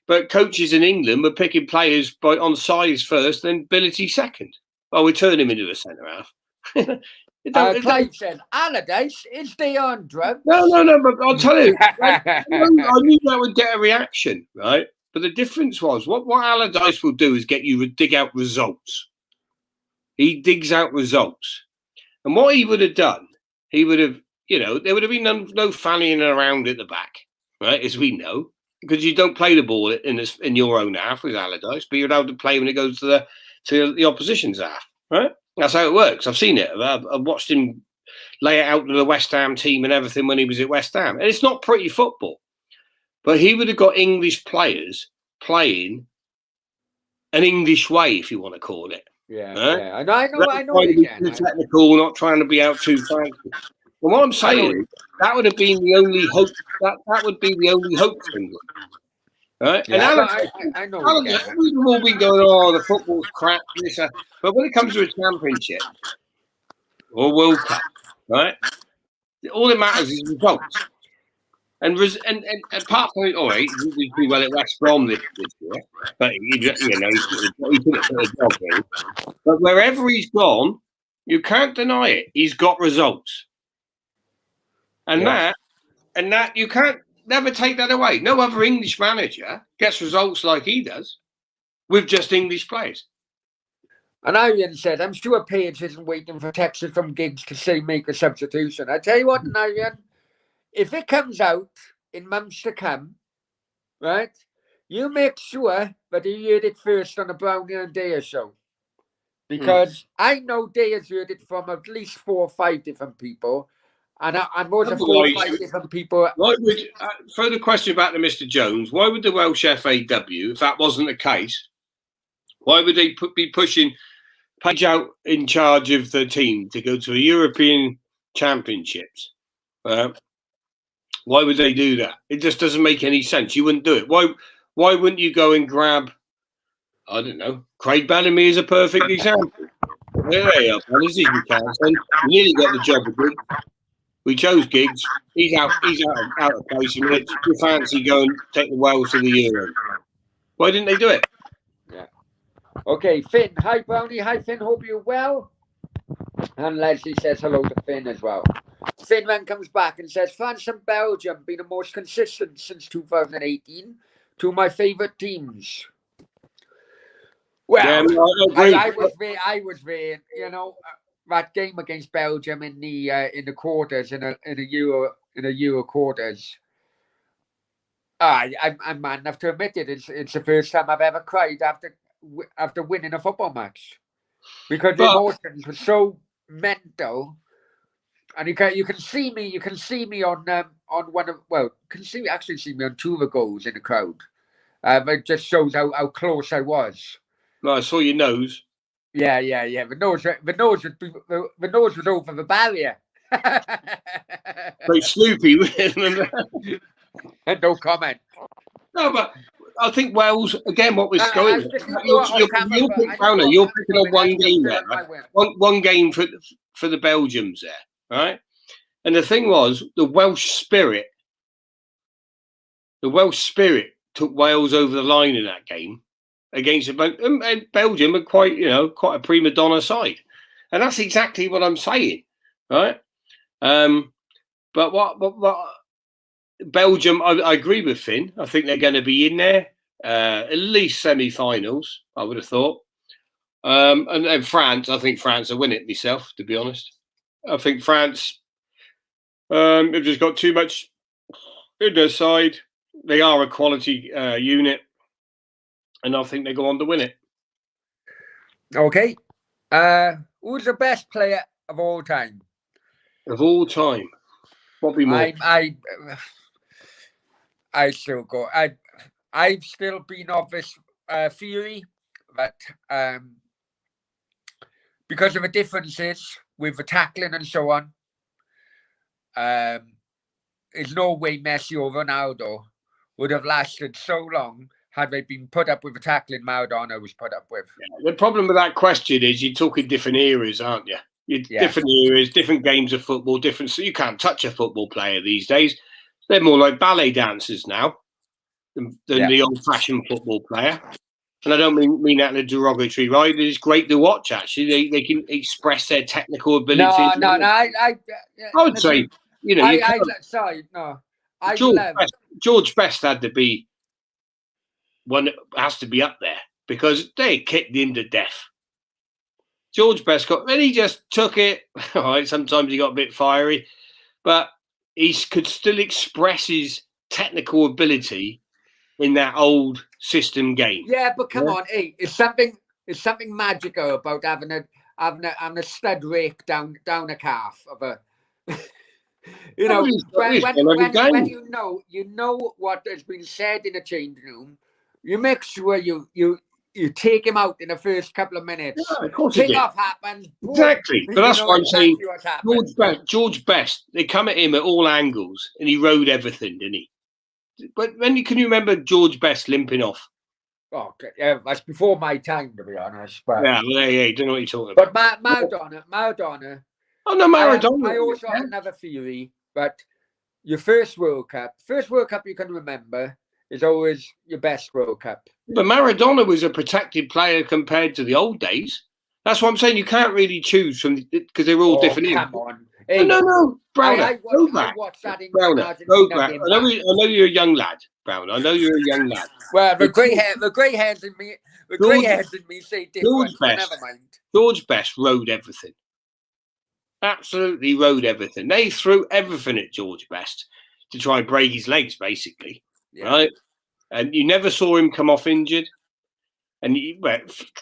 But coaches in England were picking players on size first, then ability second. Well, we turn him into a centre half. Clive said, Allardyce, is they on drugs? No, but I'll tell you, I knew that would get a reaction, right? But the difference was, what Allardyce will do is get you to dig out results. He digs out results. And what he would have done, he would have, there would have been no fanning around at the back, right, as we know, because you don't play the ball in your own half with Allardyce, but you're allowed to play when it goes to the opposition's half, right? That's how it works. I've seen it. I've watched him lay it out to the West Ham team and everything when he was at West Ham. And it's not pretty football. But he would have got English players playing an English way, if you want to call it. Yeah, right? yeah. I know. Not trying to be too technical, not trying to be out too fancy. And what I'm saying is, that would have been the only hope. That would be the only hope for England. Right? Yeah, I know. We've all been going, the football's crap, but when it comes to a championship or World Cup, right? All that matters is results. And apart from it, all right, he did well at West Brom this year, but he put a job in. But wherever he's gone, you can't deny it. He's got results, and that you can't never take that away. No other English manager gets results like he does with just English players. And Ian said, I'm sure Page isn't waiting for texts from Giggs to say make a substitution. I tell you what, Ian, if it comes out in months to come, right, you make sure that you heard it first on the Brownie and Daya show. Because I know Daya's heard it from at least 4 or 5 different people. And those are 4 or 5 different people. Further question about the Mr. Jones. Why would the Welsh FAW, if that wasn't the case, why would they be pushing Page out in charge of the team to go to a European Championships? Why would they do that? It just doesn't make any sense. You wouldn't do it. Why wouldn't you go and grab, I don't know, Craig Bellamy is a perfect example. There you are. This is your chance. You nearly got the job of Giggs. We chose Giggs. He's out of place. You fancy going to take the Wales to the Euro. Why didn't they do it? Yeah. Okay, Finn. Hi, Brownie. Hi, Finn. Hope you're well. And Leslie says hello to Finn as well. Finn then comes back and says, France and Belgium been the most consistent since 2018. 2 of my favourite teams. Well, I was there, that game against Belgium in the quarters, in a Euro quarters. I'm man enough to admit it. It's the first time I've ever cried after winning a football match, because the emotions were so mental. And you can see me on one of, well, see me on 2 of the goals in the crowd. It just shows how close I was. No, I saw your nose. Yeah. The nose was over the barrier. Very Snoopy, remember? No comment. No, but I think Wales, again, what was going on, you're picking on one game there, right? One game for the Belgians there, right? And the thing was, the Welsh spirit took Wales over the line in that game against and Belgium are quite a prima donna side. And that's exactly what I'm saying, right? But what Belgium, I agree with Finn. I think they're going to be in there, at least semi-finals, I would have thought. And then France, I think France will win it myself, to be honest. I think France have just got too much in their side. They are a quality unit, and I think they go on to win it. Okay. Who's the best player of all time? Of all time, Bobby Moore. I still go. I've still been of this theory that because of the differences with the tackling and so on, there's no way Messi or Ronaldo would have lasted so long had they been put up with the tackling Maradona was put up with. Yeah, the problem with that question is you're talking different eras, aren't you? Different eras, different games of football, different. So you can't touch a football player these days. They're more like ballet dancers now than the old-fashioned football player. And I don't mean that in a derogatory way. It's great to watch, actually. They can express their technical ability. No. I would say, you know, George Best had to be one that has to be up there because they kicked him to death. George Best then he just took it. All right, sometimes he got a bit fiery, but he could still express his technical ability in that old system game. Yeah, but come on, hey, it's something magical about having a stud rake down a calf of a. You know, when you know what has been said in a change room, you make sure you take him out in the first couple of minutes. Yeah, of course Kick-off happens. Exactly. But that's what I'm saying. George Best, they come at him at all angles and he rode everything, didn't he? But can you remember George Best limping off? Oh, yeah, that's before my time, to be honest. But you don't know what you're talking about. But Maradona. Oh no, Maradona. I also have another theory, but your first World Cup you can remember is always your best World Cup. But Maradona was a protected player compared to the old days. That's what I'm saying. You can't really choose from because they're all different. Come on. Hey, no, Brownie. I watched that in go back. I know you're a young lad, Brown. I know you're a young lad. Well, the grey hairs in me say different. Never mind. George Best rode everything. Absolutely rode everything. They threw everything at George Best to try and break his legs, basically. Yeah. Right? And you never saw him come off injured. And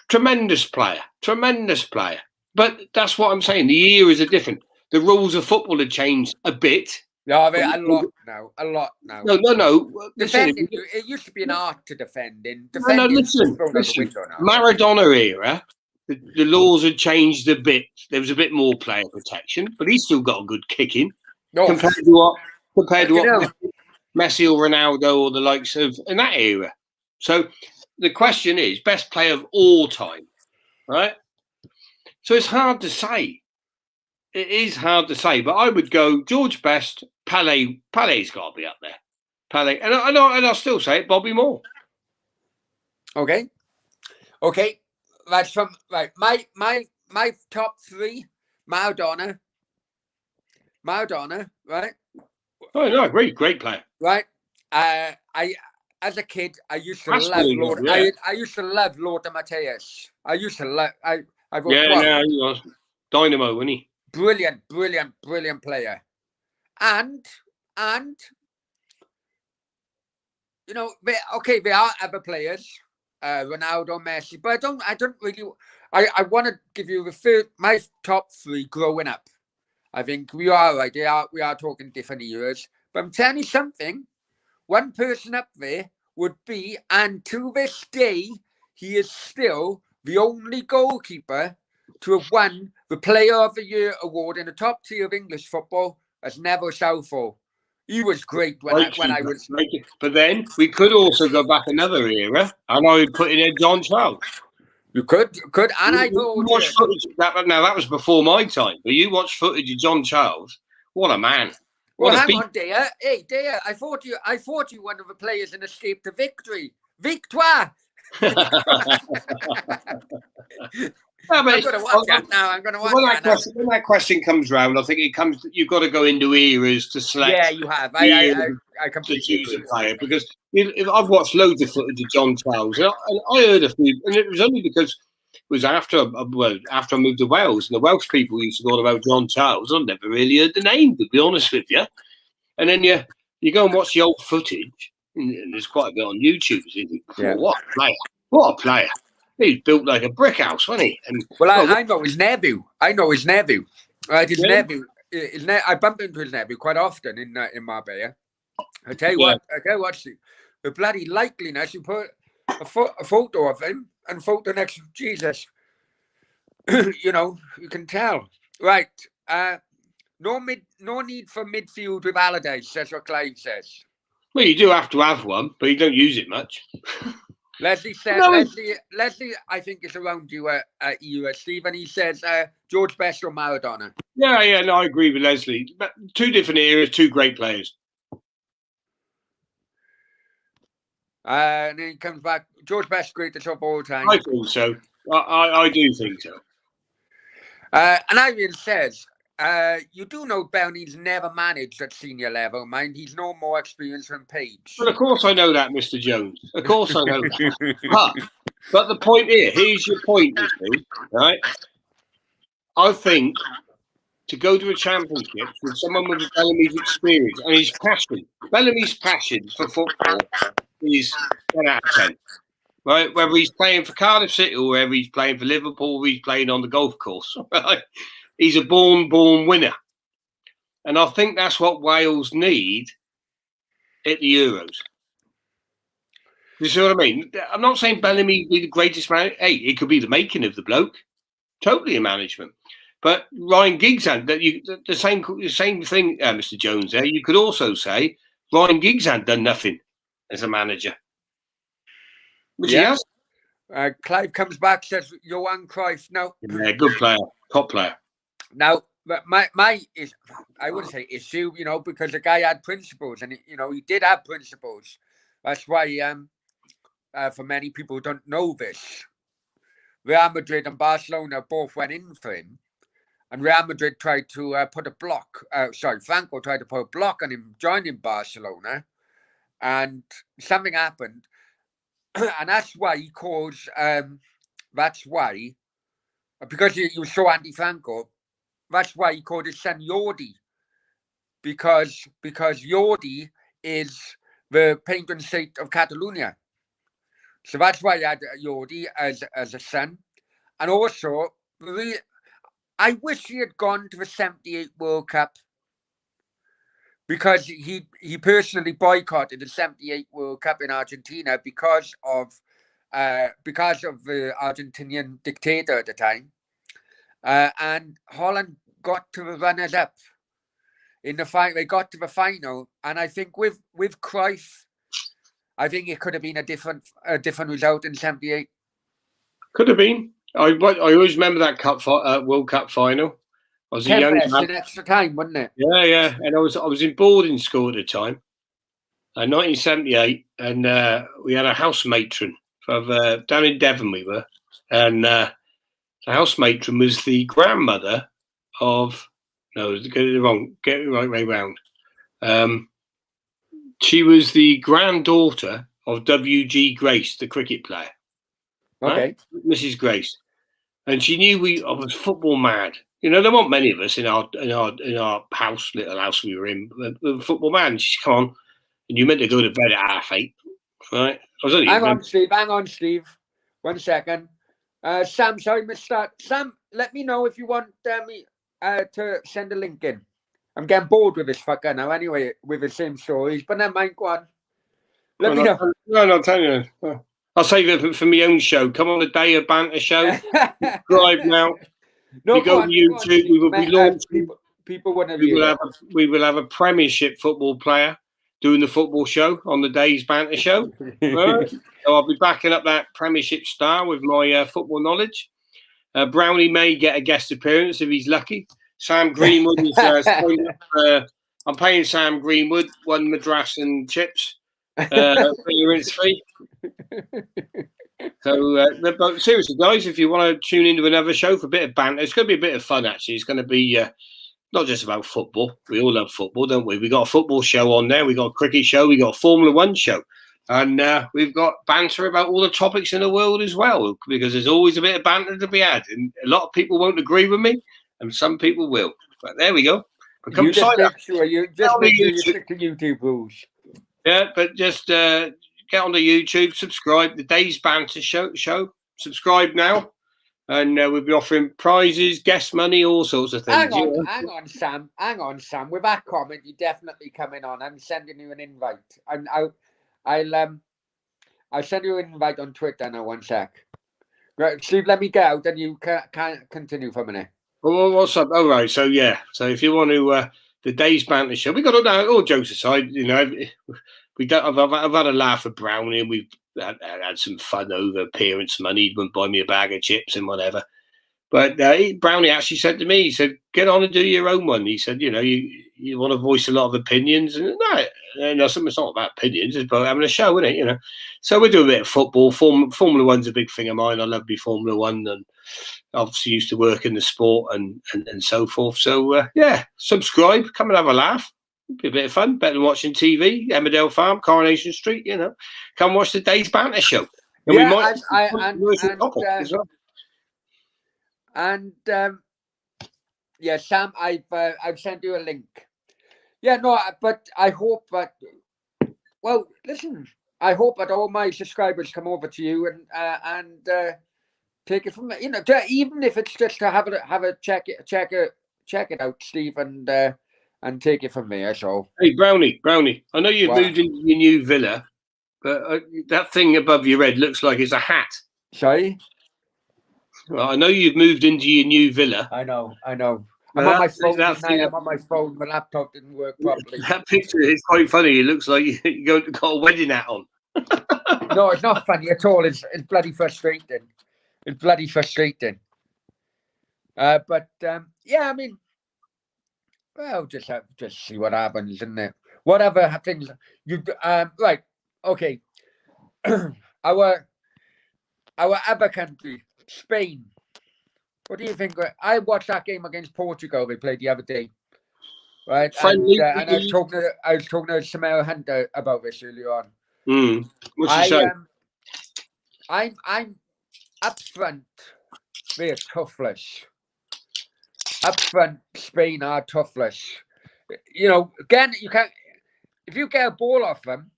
tremendous player. But that's what I'm saying. The eras are different. The rules of football have changed a bit. Yeah, a lot now. No. Defending, it used to be an art to defend. Listen. Maradona era, the laws had changed a bit. There was a bit more player protection, but he's still got a good kicking compared to what Messi or Ronaldo or the likes of in that era. So the question is, best player of all time, right? So it's hard to say. It is hard to say, but I would go George Best, Pele. Pele's got to be up there. Pele, and I'll still say it, Bobby Moore. Okay. That's from my top three. Maradona, right? Oh no, great player. Right. As a kid, I used to love Lothar Matthäus. He was dynamo, wasn't he? Brilliant player. And you know, there are other players, Ronaldo, Messi, but I don't really. I want to give you my top three growing up. I think we are right. We are talking different eras, but I'm telling you something. One person up there would be, and to this day, he is still the only goalkeeper to have won the Player of the Year award in the top tier of English football as Neville Southall. He was great when I was. But then we could also go back another era, and I would put in there John Charles. You could, and I watched footage. Now that was before my time, but you watched footage of John Charles. What a man! Well, hang on, Daya. Hey, Daya, I thought you one of the players in Escape to Victory. Victoire. No, but I'm going to watch that now. I'm going to watch that now. When that question comes round, I think it comes. You've got to go into eras to select. Yeah, you have. I completely to choose a agree. player because if I've watched loads of footage of John Charles, and I heard a few, and it was only because it was after I moved to Wales, and the Welsh people used to go on about John Charles. I've never really heard the name, to be honest with you. And then you go and watch the old footage, and there's quite a bit on YouTube. Yeah. What a player! What a player! He's built like a brick house, wasn't he? And I know his nephew. Right, his nephew. I bump into his nephew quite often in Marbella. I tell you what, the bloody likeliness. You put a photo of him and photo next to Jesus. You can tell. Right. No need for midfield with Allardyce. That's what Clive says. Well, you do have to have one, but you don't use it much. Leslie said, Leslie, I think is around you era, Steve, and he says George Best or Maradona. Yeah, no, I agree with Leslie. But 2 different eras, 2 great players. And then he comes back, George Best, greatest of all time. I think so. I do think so. And Irene says, you do know Brownie's never managed at senior level, mind. He's no more experienced than Page. Well, of course I know that, Mr. Jones. Of course I know that. But the point here's your point, you see, right? I think to go to a championship with someone with Bellamy's experience and his passion, Bellamy's passion for football is 10 out of 10. Right? Whether he's playing for Cardiff City or whether he's playing for Liverpool or he's playing on the golf course, right? He's a born winner. And I think that's what Wales need at the Euros. You see what I mean? I'm not saying Bellamy be the greatest man. Hey, it could be the making of the bloke. Totally a management. But Ryan Giggs had the same thing, Mr. Jones. There, you could also say Ryan Giggs had done nothing as a manager, which he has. Clive comes back, says Johan Cruyff. No, yeah, good player, top player. Now, my I wouldn't say issue, because the guy had principles, and he did have principles. That's why for many people who don't know this, Real Madrid and Barcelona both went in for him. And Real Madrid tried to put a block. Franco tried to put a block on him joining Barcelona, and something happened, and that's why he calls. That's why, because he was so anti-Franco, that's why he called his son Jordi, because Jordi is the patron saint of Catalonia. So that's why he had Jordi as a son, and also I wish he had gone to the '78 World Cup, because he personally boycotted the '78 World Cup in Argentina because of the Argentinian dictator at the time, and Holland got to the runners-up in the final. They got to the final, and I think with Cruyff, I think it could have been a different result in '78. Could have been. I always remember that World Cup final. I was a young man. In extra time, wasn't it? Yeah. And I was in boarding school at the time, 1978, and we had a house matron down in Devon. We were, and the house matron was the grandmother of. No, get it wrong. Get it right way round. She was the granddaughter of W.G. Grace, the cricket player. Okay, right? Mrs. Grace. And she knew I was football mad. There weren't many of us in our house, little house we were in. Football mad. And she said, "Come on," and you meant to go to bed at 8:30, right? Hang on, Steve. 1 second. Sam, sorry, Mr. Sam, let me know if you want me to send a link in. I'm getting bored with this fucker now. Anyway, with the same stories, but never mind. Go on. Let me know. No, I'll tell you. I'll save it for my own show. Come on, the Daya banter show. Subscribe now. No, you go to YouTube. We will be launching. People want to. We will have a Premiership football player doing the football show on the Day's banter show. Right? So I'll be backing up that Premiership star with my football knowledge. Brownie may get a guest appearance if he's lucky. Sam Greenwood is. I'm paying Sam Greenwood 1 madras and chips. It's free. So, but seriously, guys, if you want to tune into another show for a bit of banter, it's going to be a bit of fun. Actually, it's going to be not just about football. We all love football, don't we? We got a football show on there. We got a cricket show. We got a Formula One show, and we've got banter about all the topics in the world as well. Because there's always a bit of banter to be had, and a lot of people won't agree with me, and some people will. But there we go. Become You just make sure you YouTube. stick to YouTube rules. Yeah, but just get onto YouTube, subscribe. The Day's Banter Show. Subscribe now, and we'll be offering prizes, guest money, all sorts of things. Hang on, Sam. With that comment, you're definitely coming on. I'm sending you an invite. I'll send you an invite on Twitter now. 1 sec. Right, Steve, let me get out, and you can continue for a minute. Well, what's up? Oh, right. So, yeah. So, if you want to, the Day's Banter Show, we got all jokes aside, you know, I've had a laugh at Brownie, and we've had some fun over parents' money. He wouldn't buy me a bag of chips and whatever. But Brownie actually said to me, he said, get on and do your own one. He said, you know, you want to voice a lot of opinions. And no, it's not about opinions. It's about having a show, isn't it? You know. So we do a bit of football. Formula One's a big thing of mine. I love my Formula One, and obviously used to work in the sport and so forth. So, yeah, subscribe. Come and have a laugh. Be a bit of fun. Better than watching TV. Emmerdale Farm, Coronation Street, you know. Come watch the Day's Banter Show. And yeah, we might as well. And yeah, Sam, I've sent you a link. Yeah, no, but I hope that. Well, listen, I hope that all my subscribers come over to you and take it from there. You know, even if it's just to have a check it out, Steve, and take it from there. So, hey, Brownie, I know you've moved into your new villa, but that thing above your head looks like it's a hat. Sorry. Well, I know you've moved into your new villa. I know. I'm on my phone tonight. I'm on my phone. My laptop didn't work properly. That picture is quite funny. It looks like you got a wedding hat on. No, it's not funny at all. It's bloody frustrating. It's bloody frustrating. But yeah, I mean, well, just see what happens, isn't it? Whatever things you right. Okay. Our other country, Spain. What do you think? I watched that game against Portugal they played the other day, right? Friendly, and I was talking to Samara Hunter about this earlier on. What's she saying? I'm up front. They're toughless. Up front, Spain are toughless. You know, again, you can't. If you get a ball off them,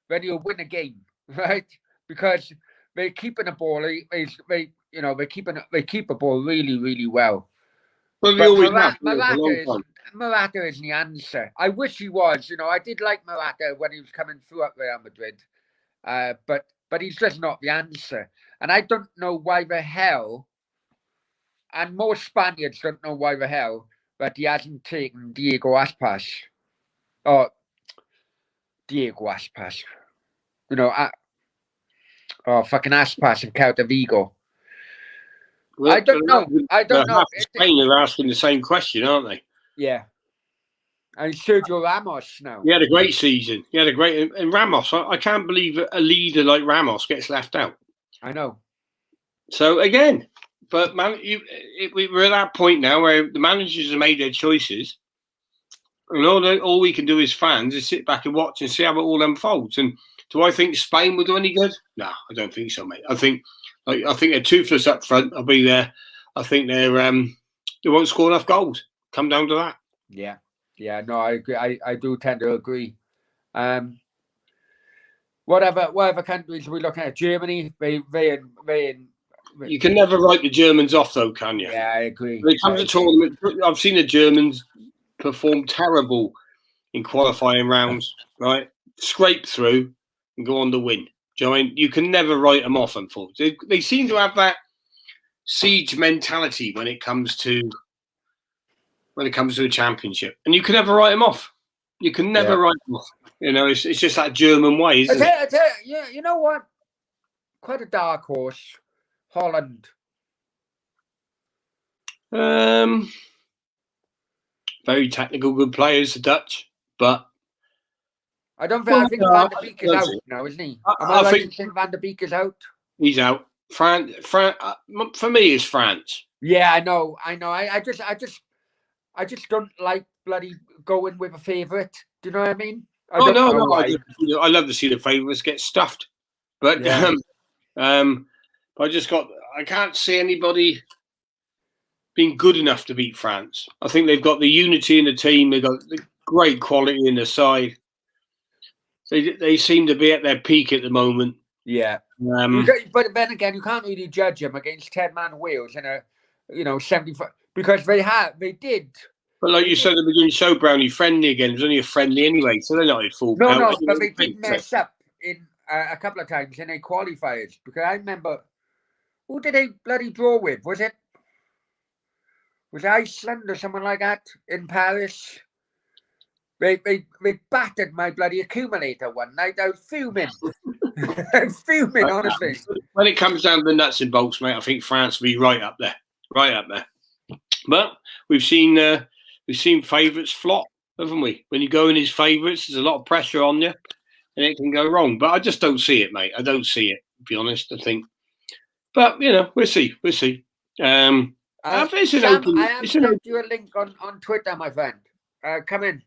then you'll win a game, right? Because they're keeping the ball. They keep the ball really, really well. Well, they always have. Morata isn't the answer. I wish he was. You know, I did like Morata when he was coming through at Real Madrid, but he's just not the answer. And I don't know why the hell. And most Spaniards don't know why the hell that he hasn't taken Diego Aspas. You know, fucking Aspas and Celta Vigo. Well, I don't know. Spain are asking the same question, aren't they? Yeah. And Sergio Ramos now. He had a great season. And Ramos. I can't believe a leader like Ramos gets left out. I know. So again, but man, we're at that point now where the managers have made their choices, and all we can do as fans is sit back and watch and see how it all unfolds. And do I think Spain will do any good? No, I don't think so, mate. I think they're toothless up front. I'll be there. I think they won't score enough goals. Come down to that. Yeah. No, I agree. I do tend to agree. Whatever countries we're looking at, Germany, they you can never write the Germans off, though, can you? Yeah, I agree. When it comes to tournament, I've seen the Germans perform terrible in qualifying rounds, right? Scrape through and go on to win. Do you know what I mean? You can never write them off, unfortunately. They seem to have that siege mentality when it comes to a championship, and you can never write them off. You can never write them off. You know, it's just that German way, isn't it? Yeah, you know what? Quite a dark horse. Holland. Very technical, good players, the Dutch, but I think Van der Beek is out now, isn't he? I think Van der Beek is out. He's out. France. For me, it's France. Yeah, I know. I just don't like bloody going with a favourite. Do you know what I mean? I don't know why. I love to see the favourites get stuffed, but Yeah. I can't see anybody being good enough to beat France. I think they've got the unity in the team. They've got the great quality in the side. They seem to be at their peak at the moment. Yeah. But then again, you can't really judge them against 10-man Wales in a 75 because they did. But like you said at the beginning, show Brownie friendly again. It was only a friendly anyway, so they're not in full. No, but they did mess up in a couple of times in their qualifiers because I remember who did they bloody draw with? Was it Iceland or someone like that in Paris? They battered my bloody accumulator one night. I was fuming. Honestly. When it comes down to the nuts and bolts, mate, I think France will be right up there. But we've seen favourites flop, haven't we? When you go in his favourites, there's a lot of pressure on you, and it can go wrong. But I just don't see it, mate. I don't see it, to be honest. I think, but we'll see. Sam, I have sent you a link on Twitter, my friend. Come in.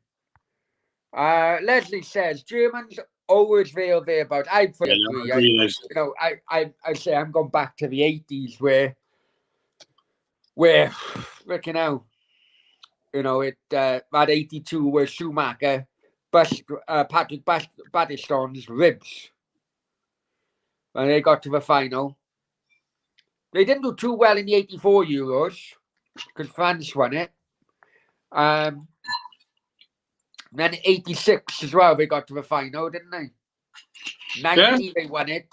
Leslie says Germans always thereabouts. I agree. I say I'm going back to the 80s where looking out, at 82 where Schumacher bust Patrick Battiston's ribs when they got to the final. They didn't do too well in the 84 Euros because France won it. Then 86 as well, they got to the final, didn't they? 90, they won it.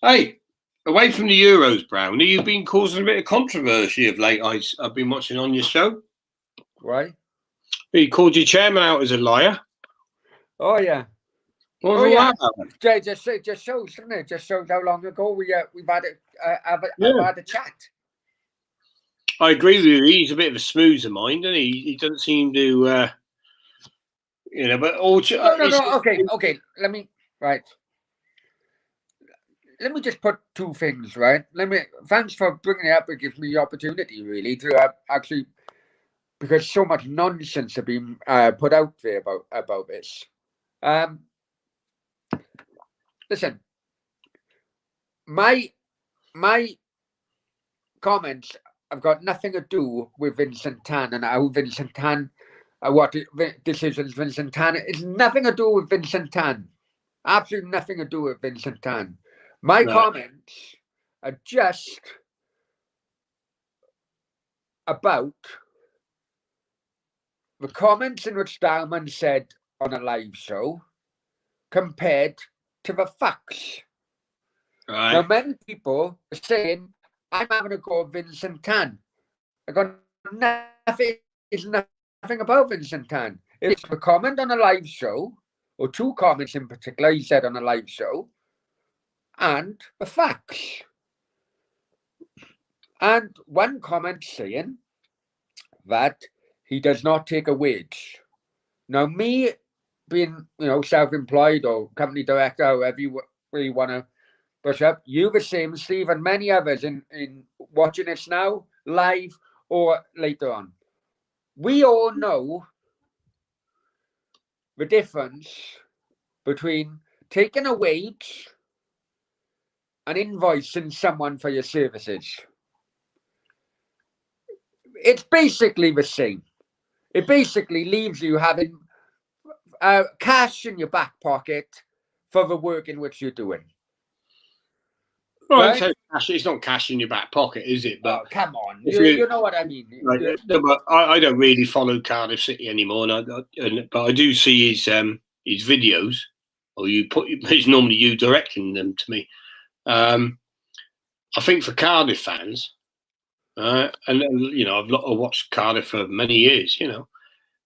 Hey, away from the Euros, Brownie, you've been causing a bit of controversy of late. I've been watching on your show. Right. He called your chairman out as a liar. Oh, yeah. What was that about? Just shows, doesn't it? Just shows how long ago we've had a chat. I agree with you. He's a bit of a smoozer mind, and he doesn't seem to... but all no. Okay. Let me just put two things right. Thanks for bringing it up. It gives me the opportunity really to actually, because so much nonsense have been put out there about this. Listen, my comments have got nothing to do with Vincent Tan and how Vincent Tan. What decisions Vincent Tan? It's nothing to do with Vincent Tan. Absolutely nothing to do with Vincent Tan. My comments are just about the comments in which Dalman said on a live show compared to the facts. Right. Now, many people are saying, I'm having a go at Vincent Tan. I got nothing about Vincent Tan. It's a comment on a live show, or two comments in particular he said on a live show, and the facts. And one comment saying that he does not take a wage. Now, me being, self-employed or company director, however you really want to brush up, you the same, Steve, and many others in watching this now, live or later on. We all know the difference between taking a wage and invoicing someone for your services. It's basically the same. It basically leaves you having cash in your back pocket for the work in which you're doing. Well, right? It's not cash in your back pocket, is it? But come on, you know what I mean. Right, no, but I don't really follow Cardiff City anymore, but I do see his videos, or it's normally you directing them to me. I think for Cardiff fans, and I've watched Cardiff for many years.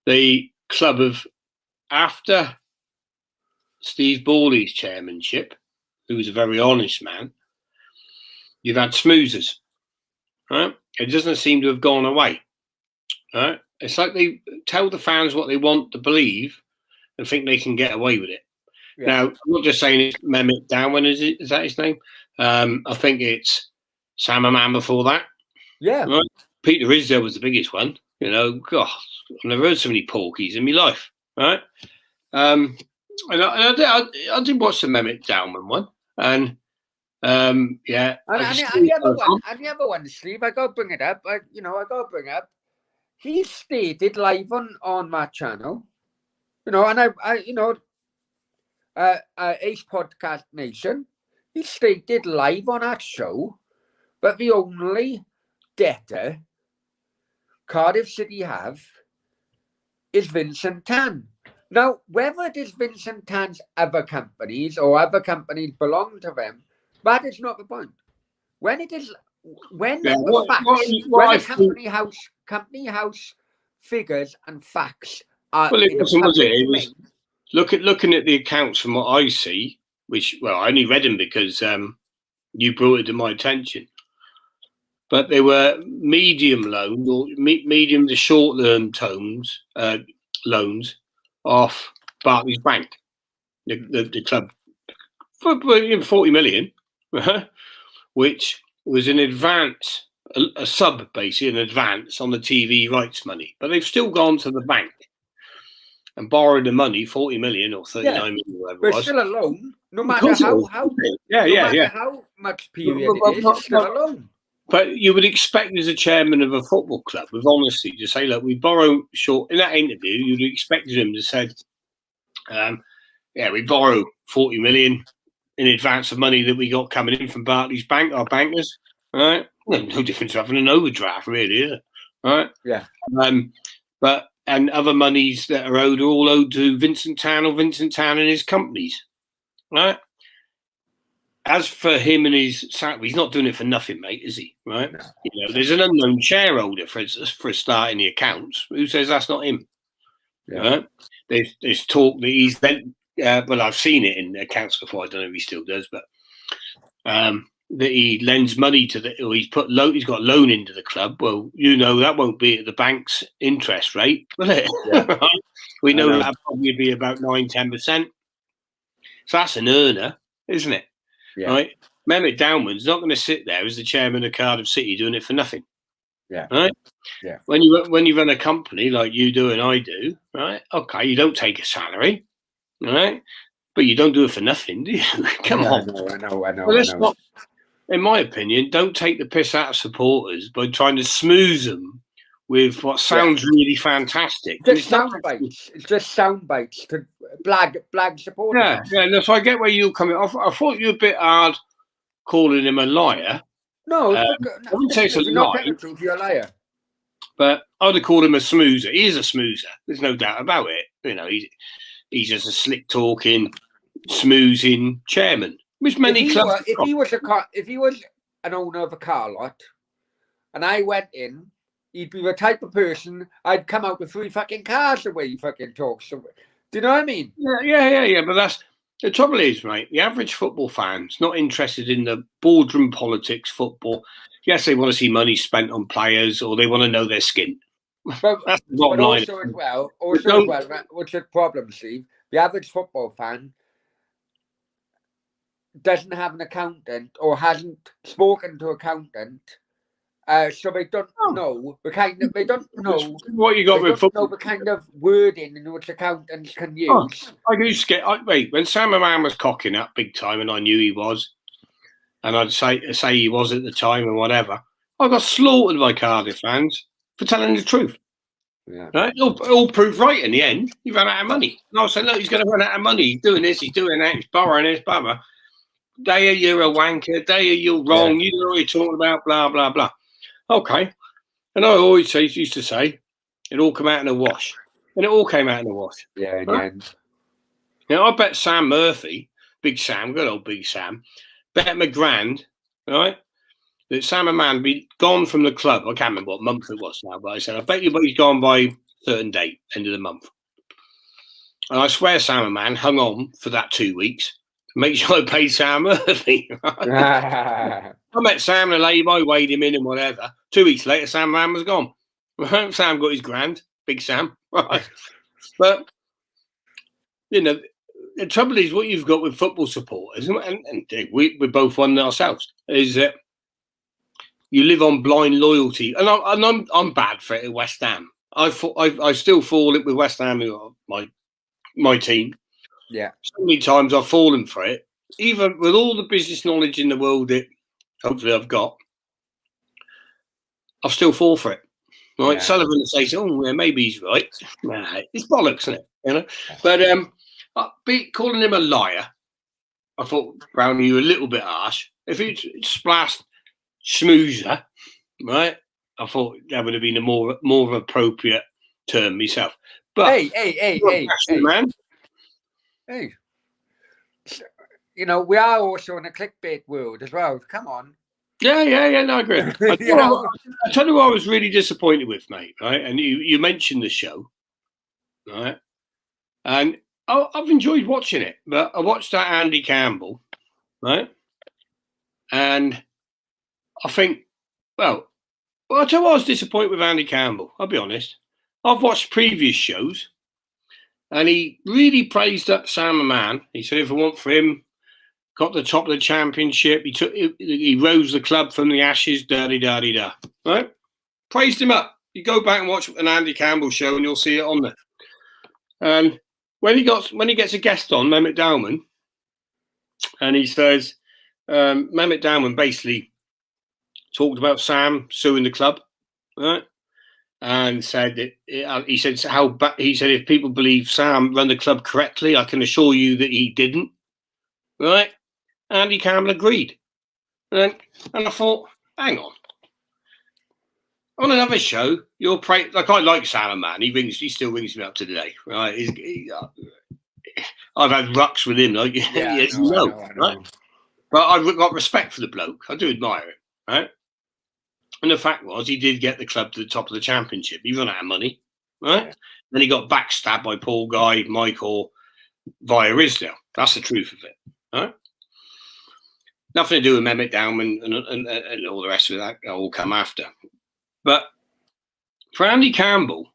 The club of after Steve Bawley's chairmanship, who was a very honest man. You've had smoozers, right? It doesn't seem to have gone away, right? It's like they tell the fans what they want to believe and think they can get away with it. Yeah. Now, I'm not just saying it's Mehmet Dowen, is that his name? I think it's Sam Man before that. Yeah. Right? Peter Ridsdale was the biggest one. You know, God, I've never heard so many porkies in my life. Right? And I did watch the Mehmet Dowman one, and yeah. And the other one, Steve, I got to bring it up. I got to bring up. He stated live on my channel, and Ace Podcast Nation. He stated live on that show, but the only debtor Cardiff City have is Vincent Tan. Now, whether it is Vincent Tan's other companies or other companies belong to them, that is not the point. When it is, when company house figures and facts are it was looking at the accounts from what I see, which I only read them because you brought it to my attention. But they were medium loans or medium to short term loans off Barclays Bank, the club, for 40 million, which was an advance, a sub basically, an advance on the TV rights money. But they've still gone to the bank and borrowed the money, 40 million or 39 million, whatever it was. Still a loan, no matter how much period it is, it's still a loan. But you would expect as a chairman of a football club, with honesty, to say, look, we borrow short. In that interview, you'd expect him to say, we borrow 40 million in advance of money that we got coming in from Barclays Bank, our bankers, right? No difference to having an overdraft, really, is it? Right? Yeah. And other monies that are owed are all owed to Vincent Tan or Vincent Tan and his companies, right? As for him and his salary, he's not doing it for nothing, mate, is he? Right? No. There's an unknown shareholder for a start in the accounts. Who says that's not him? Yeah. Right? There's talk that he's then. I've seen it in the accounts before. I don't know if he still does, but that he lends money or he's got a loan into the club. Well, that won't be at the bank's interest rate, will it? Yeah. We know that'll probably be about 9-10%. So that's an earner, isn't it? Yeah. Right? Mehmet Dowman's not going to sit there as the chairman of Cardiff City doing it for nothing. Yeah. Right? Yeah. When you run a company like you do and I do, right? Okay, you don't take a salary, right? But you don't do it for nothing, do you? Come on. I know. Well, in my opinion, don't take the piss out of supporters by trying to smooth them with what sounds really fantastic. It's just sound bites to blag supporters. Yeah. No, so I get where you're coming. I thought you were a bit hard calling him a liar. No, I wouldn't say it's a lie. You're a liar. But I'd have called him a smoozer. He is a smoozer. There's no doubt about it. He's just a slick talking, smoozing chairman. Which many clubs. If he was an owner of a car lot, and I went in, he'd be the type of person I'd come out with 3 fucking cars the way he fucking talks. Do you know what I mean? Yeah. But that's the trouble is, mate. The average football fan's not interested in the boardroom politics. Football. Yes, they want to see money spent on players, or they want to know their skin. But that's the bottom line. Also as well, what's the problem, Steve? The average football fan doesn't have an accountant or hasn't spoken to an accountant, so they don't know the kind of what you got with football. The kind of wording in which accountants can use. I used to get when Sam Man was cocking up big time, and I knew he was, and I'd say he was at the time and whatever. I got slaughtered by Cardiff fans for telling the truth. Yeah. Right? It all proved right in the end. He ran out of money. And I said, look, he's going to run out of money. He's doing this, he's doing that, he's borrowing this, blah, blah. Daya, you're a wanker. Daya, you're wrong. You know what you're talking about, blah, blah, blah. Okay. And I always used to say, it all come out in a wash. And it all came out in a wash. Yeah, in the end. Now, I bet Sam Murphy, Big Sam, good old Big Sam, bet him a grand, right, that Sam and Man be gone from the club. I can't remember what month it was now, but I said, I bet you he's gone by a certain date, end of the month. And I swear Sam and Man hung on for that 2 weeks to make sure I paid Sam Murphy. I met Sam in a lay-by, weighed him in and whatever. 2 weeks later, Sam Man was gone. Sam got his grand, Big Sam. Right. But, the trouble is what you've got with football supporters, and we both one ourselves, is that you live on blind loyalty, and I'm bad for it at West Ham. I still fall it with West Ham, who are my team. Yeah. So many times I've fallen for it, even with all the business knowledge in the world that hopefully I've got. I'll still fall for it. Right? Yeah. Sullivan will say, "Oh, yeah, maybe he's right." Nah, it's bollocks, isn't it? You know. But calling him a liar, I thought Brownie, you were a little bit harsh. If it's splashed schmoozer, right? I thought that would have been a more appropriate term myself. But hey, man. Hey. You know, we are also in a clickbait world as well. Come on. Yeah, no, I agree. I tell you what I was really disappointed with, mate, right? And you mentioned the show, right? And I've enjoyed watching it, but I watched that Andy Campbell, right? And I think, well, I tell you what I was disappointed with Andy Campbell, I'll be honest. I've watched previous shows, and he really praised that Sam Man. He said if it weren't for him, got the top of the championship. He rose the club from the ashes. Da-di-da-di-da. Right? Praised him up. You go back and watch an Andy Campbell show, and you'll see it on there. And when he gets a guest on, Mehmet Dowman, and he says, Mehmet Dowman basically talked about Sam suing the club, right? And said that he said if people believe Sam run the club correctly, I can assure you that he didn't, right? Andy Campbell agreed, and I thought, hang on. On another show, you're like I like Sam, man. He still rings me up to today, right? I've had rucks with him, like I know. Right? But I've got respect for the bloke. I do admire him, right? And the fact was, he did get the club to the top of the championship. He ran out of money, right? Yeah. Then he got backstabbed by Paul Guy, Michael, via Isdale. That's the truth of it, right? Nothing to do with Mehmet Dowman and all the rest of that. All come after. But for Andy Campbell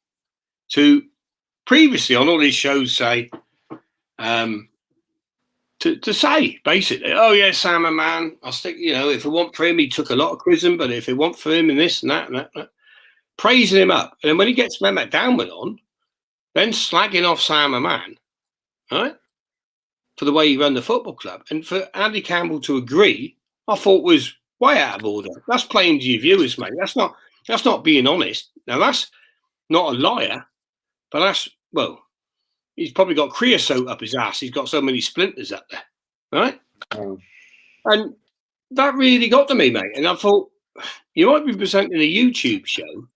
to previously on all these shows say, to say basically, oh yeah, Sam a man, I'll stick. You know, if it weren't for him, he took a lot of criticism, but if it weren't for him and this and that, praising him up, and then when he gets Mehmet Dowman on, then slagging off Sam a man, right? For the way he ran the football club, and for Andy Campbell to agree, I thought was way out of order. That's playing to your viewers, mate. That's not being honest. Now that's not a liar, but he's probably got creosote up his ass. He's got so many splinters up there, right? Oh. And that really got to me, mate. And I thought, you might be presenting a YouTube show,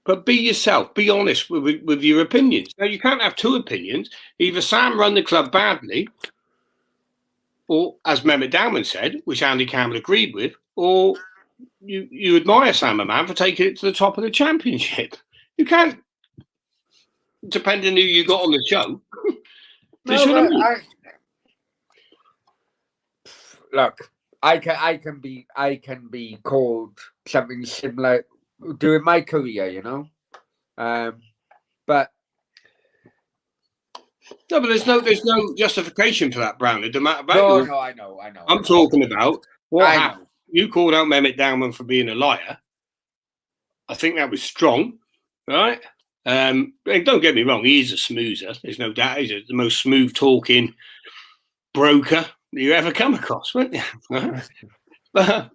but be yourself. Be honest with your opinions. Now, you can't have two opinions. Either Sam run the club badly, or, as Mehmet Dowman said, which Andy Campbell agreed with, or you admire Sam a man for taking it to the top of the championship. You can't, depending on who you got on the show. Look, I can be called something similar during my career, you know. But no, but there's no justification for that, Brownie. No matter about no, I know. I'm talking about what happened. You called out Mehmet Dowman for being a liar. I think that was strong, right? And don't get me wrong, he is a smoozer. There's no doubt. He's the most smooth talking broker you ever come across, weren't you? But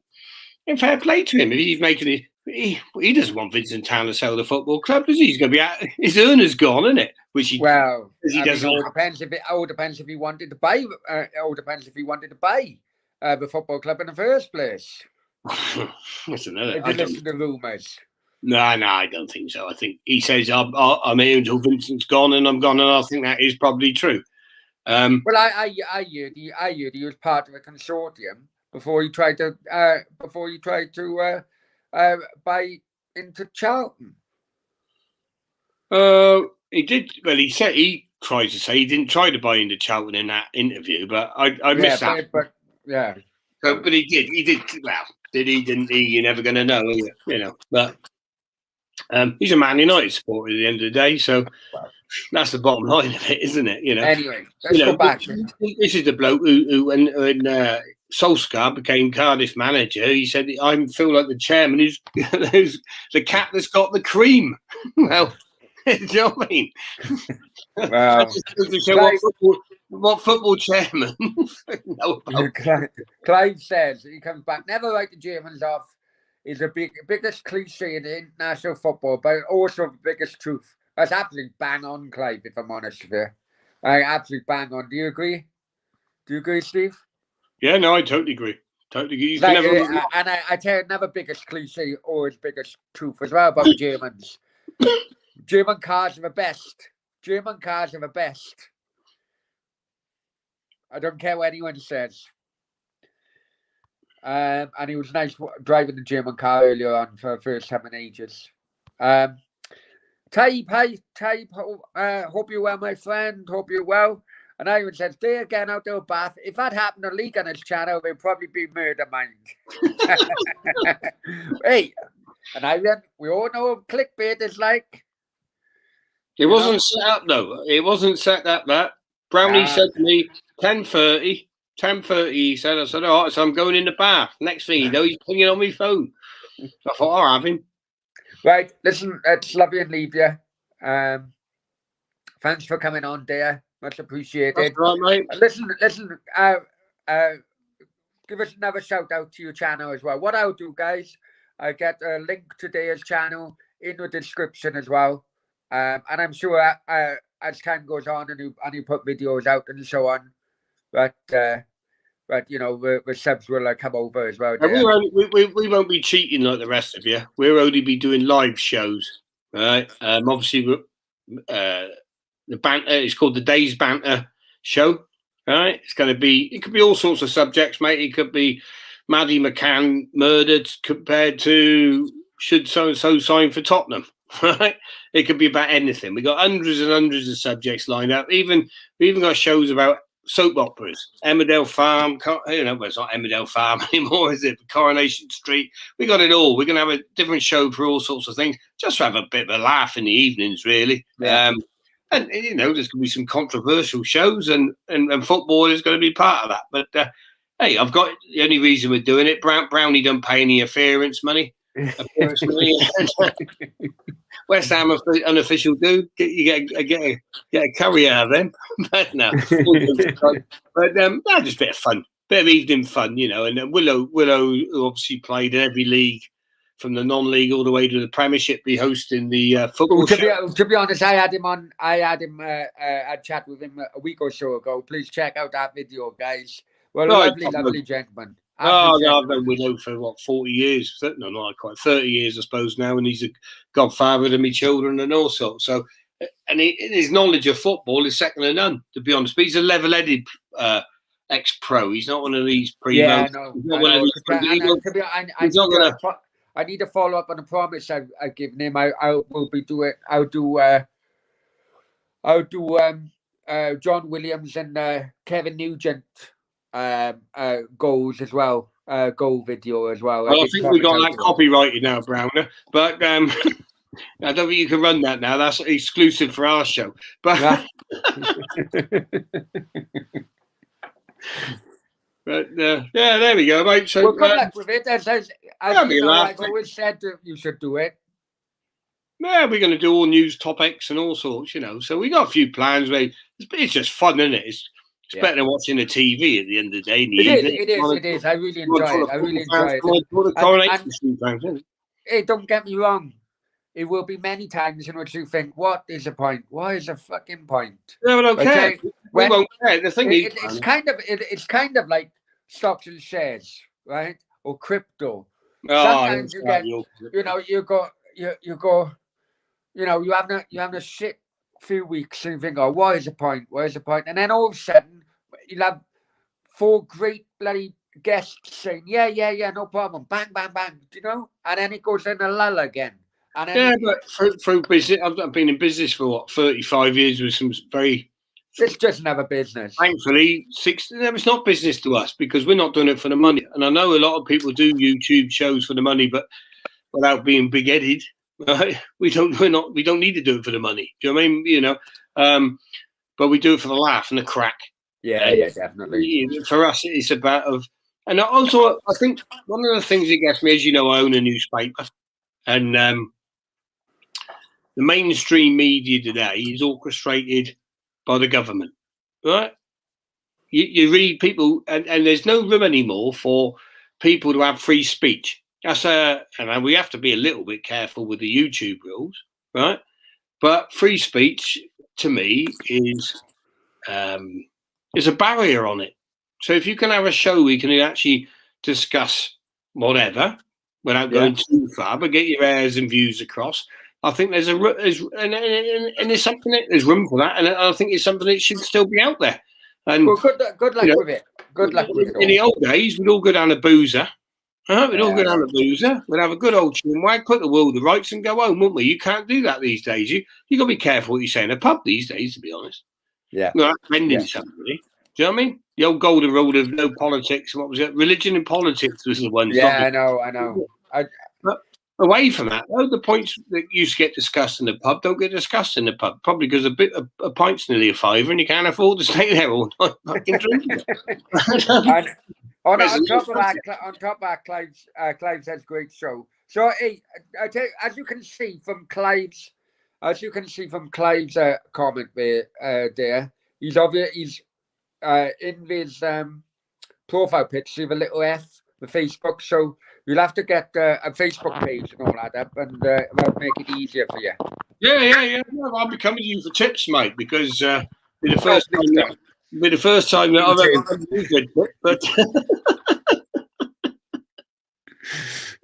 in fair play to him, if he's making it. He doesn't want Vincent Town to sell the football club, does he? He's going to be out. His earner's gone, isn't it? Which he doesn't. It all depends if he wanted to buy. It all depends if he wanted to buy the football club in the first place. That's another. If you listen to rumours. No, I don't think so. I think he says I'm here until Vincent's gone and I'm gone, and I think that is probably true. Well, I heard he was part of a consortium before he tried to buy into Charlton. He did. Well, he tried to say he didn't try to buy into Charlton in that interview, but I missed that. But he did. He did. Well, did he? Didn't he? You're never going to know, you know. But he's a Man United supporter at the end of the day, so That's the bottom line of it, isn't it? Anyway, let's go back. This is the bloke who when Solskjaer became Cardiff manager, he said, "I feel like the chairman who's the cat that's got the cream." Well, do you know what I mean? Wow. To show what football chairman know about. Clive says he comes back. Never write the Germans off. Is the biggest cliche in international football, but also the biggest truth. That's absolutely bang on, Clive, if I'm honest with you. Absolutely bang on. Do you agree? Do you agree, Steve? Yeah, no, I totally agree. Totally agree. You like, can never... And I tell you another biggest cliche or his biggest truth as well about Germans. German cars are the best. German cars are the best. I don't care what anyone says. And he was nice driving the German car earlier on for the first time in ages. Type, hope you're well, my friend. Hope you're well. And Ivan says, "There again out there, Bath. If that happened to League on his channel, it'd probably be murder mind." Hey, and Ivan, we all know what clickbait is like. It wasn't set up, though. It wasn't set up that. Brownie said to me, 10:30. 10:30, he said. I said, all right, so I'm going in the bath. Next thing you know, he's pinging on my phone. I thought, I'll have him. Right, listen, it's love you and leave you. Thanks for coming on, Daya. Much appreciated. That's right, mate. Listen, give us another shout out to your channel as well. What I'll do, guys, I get a link to Daya's channel in the description as well. And I'm sure as time goes on and you put videos out and so on, but you know, the subs will come over as well. We won't be cheating like the rest of you. We'll only be doing live shows, right? Obviously, the banter is called the Days Banter Show. All right, it's going to be. It could be all sorts of subjects, mate. It could be Maddie McCann murdered compared to should so and so sign for Tottenham. Right? It could be about anything. We got hundreds and hundreds of subjects lined up. We even got shows about soap operas. Emmerdale Farm. Well, it's not Emmerdale Farm anymore, is it? Coronation Street. We got it all. We're going to have a different show for all sorts of things, just to have a bit of a laugh in the evenings, really. Yeah. And there's going to be some controversial shows, and football is going to be part of that. But hey, I've got the only reason we're doing it. Brownie don't pay any appearance money. West Ham unofficial do. Get a curry out of them. But no, just a bit of fun, bit of evening fun, And Willow, who obviously played in every league from the non-league all the way to the Premiership, be hosting the football show. To be honest, I had a chat with him a week or so ago. Please check out that video, guys. Well, lovely gentleman. I've known Willow for 40 years. No, not quite 30 years, I suppose now, and he's a godfather to me children and all sorts. So, and his knowledge of football is second to none, to be honest. But he's a level-headed ex-pro. He's not one of these pre-mo. Yeah, no. I need to follow up on a promise I've given him. I'll do John Williams and Kevin Nugent goals as well. Goal video as well. Well, I think we got that copyrighted now, Browner. But I don't think you can run that now. That's exclusive for our show. But but yeah, there we go, mate. So good luck with it. As I've always said that you should do it. Yeah, we're going to do all news topics and all sorts, So we got a few plans. It's just fun, isn't it? It's better than watching the TV at the end of the day. It is. I really enjoy it. Hey, don't get me wrong. It will be many times in which you think, "What is the point? What is the fucking point?" No, we don't care. We won't care. The thing is, it's kind of like stocks and shares, right? Or crypto. Sometimes you get, you have a shit few weeks and you think, "Oh, what is the point? What is the point?" And then all of a sudden, you'll have 4 great bloody guests saying, yeah, no problem, bang, bang, bang, and then it goes in a lull again. And then but through business, I've been in business for 35 years with some very. It's just another business. Thankfully, it's not business to us because we're not doing it for the money. And I know a lot of people do YouTube shows for the money, but without being big-headed, right? We don't need to do it for the money. Do you know what I mean? But we do it for the laugh and the crack. Yeah, definitely. For us, it's about and also I think one of the things that gets me, as you know, I own a newspaper, and the mainstream media today is orchestrated by the government, right? You read people, and there's no room anymore for people to have free speech. And we have to be a little bit careful with the YouTube rules, right? But free speech to me is a barrier on it. So if you can have a show where you can actually discuss whatever without going too far, but get your airs and views across, I think there's there's something there's room for that, and I think it's something that should still be out there. And well, good luck with it. Good luck with it. In the old days, we'd all go down a boozer. We'd all go down a boozer. We'd have a good old chin wag, put the world to rights, and go home, wouldn't we? You can't do that these days. You got to be careful what you say in a pub these days, to be honest. Yeah. Not offending somebody. Do you know what I mean? The old golden rule of no politics. What was it? Religion and politics was the one. Yeah, I know. But away from that, though, the points that used to get discussed in the pub don't get discussed in the pub. Probably because a pint's nearly a fiver and you can't afford to stay there all night fucking drinking. On top of that, Clive says great show. So, hey, as you can see from Clive's comment there, he's in his profile picture with a little F with Facebook. So you'll have to get a Facebook page and all that up, and that'll make it easier for you. Yeah. Well, I'll be coming to you for tips, mate, because it'll be the first time that I've ever done a good tip, but.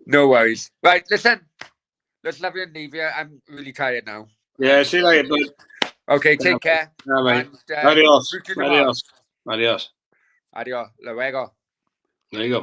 No worries. Right, listen. Let's love you and leave you. I'm really tired now. Yeah, see you later, bud. Okay, take care. Yeah, mate. And, Adios. Adios. Adios. Luego. There you go.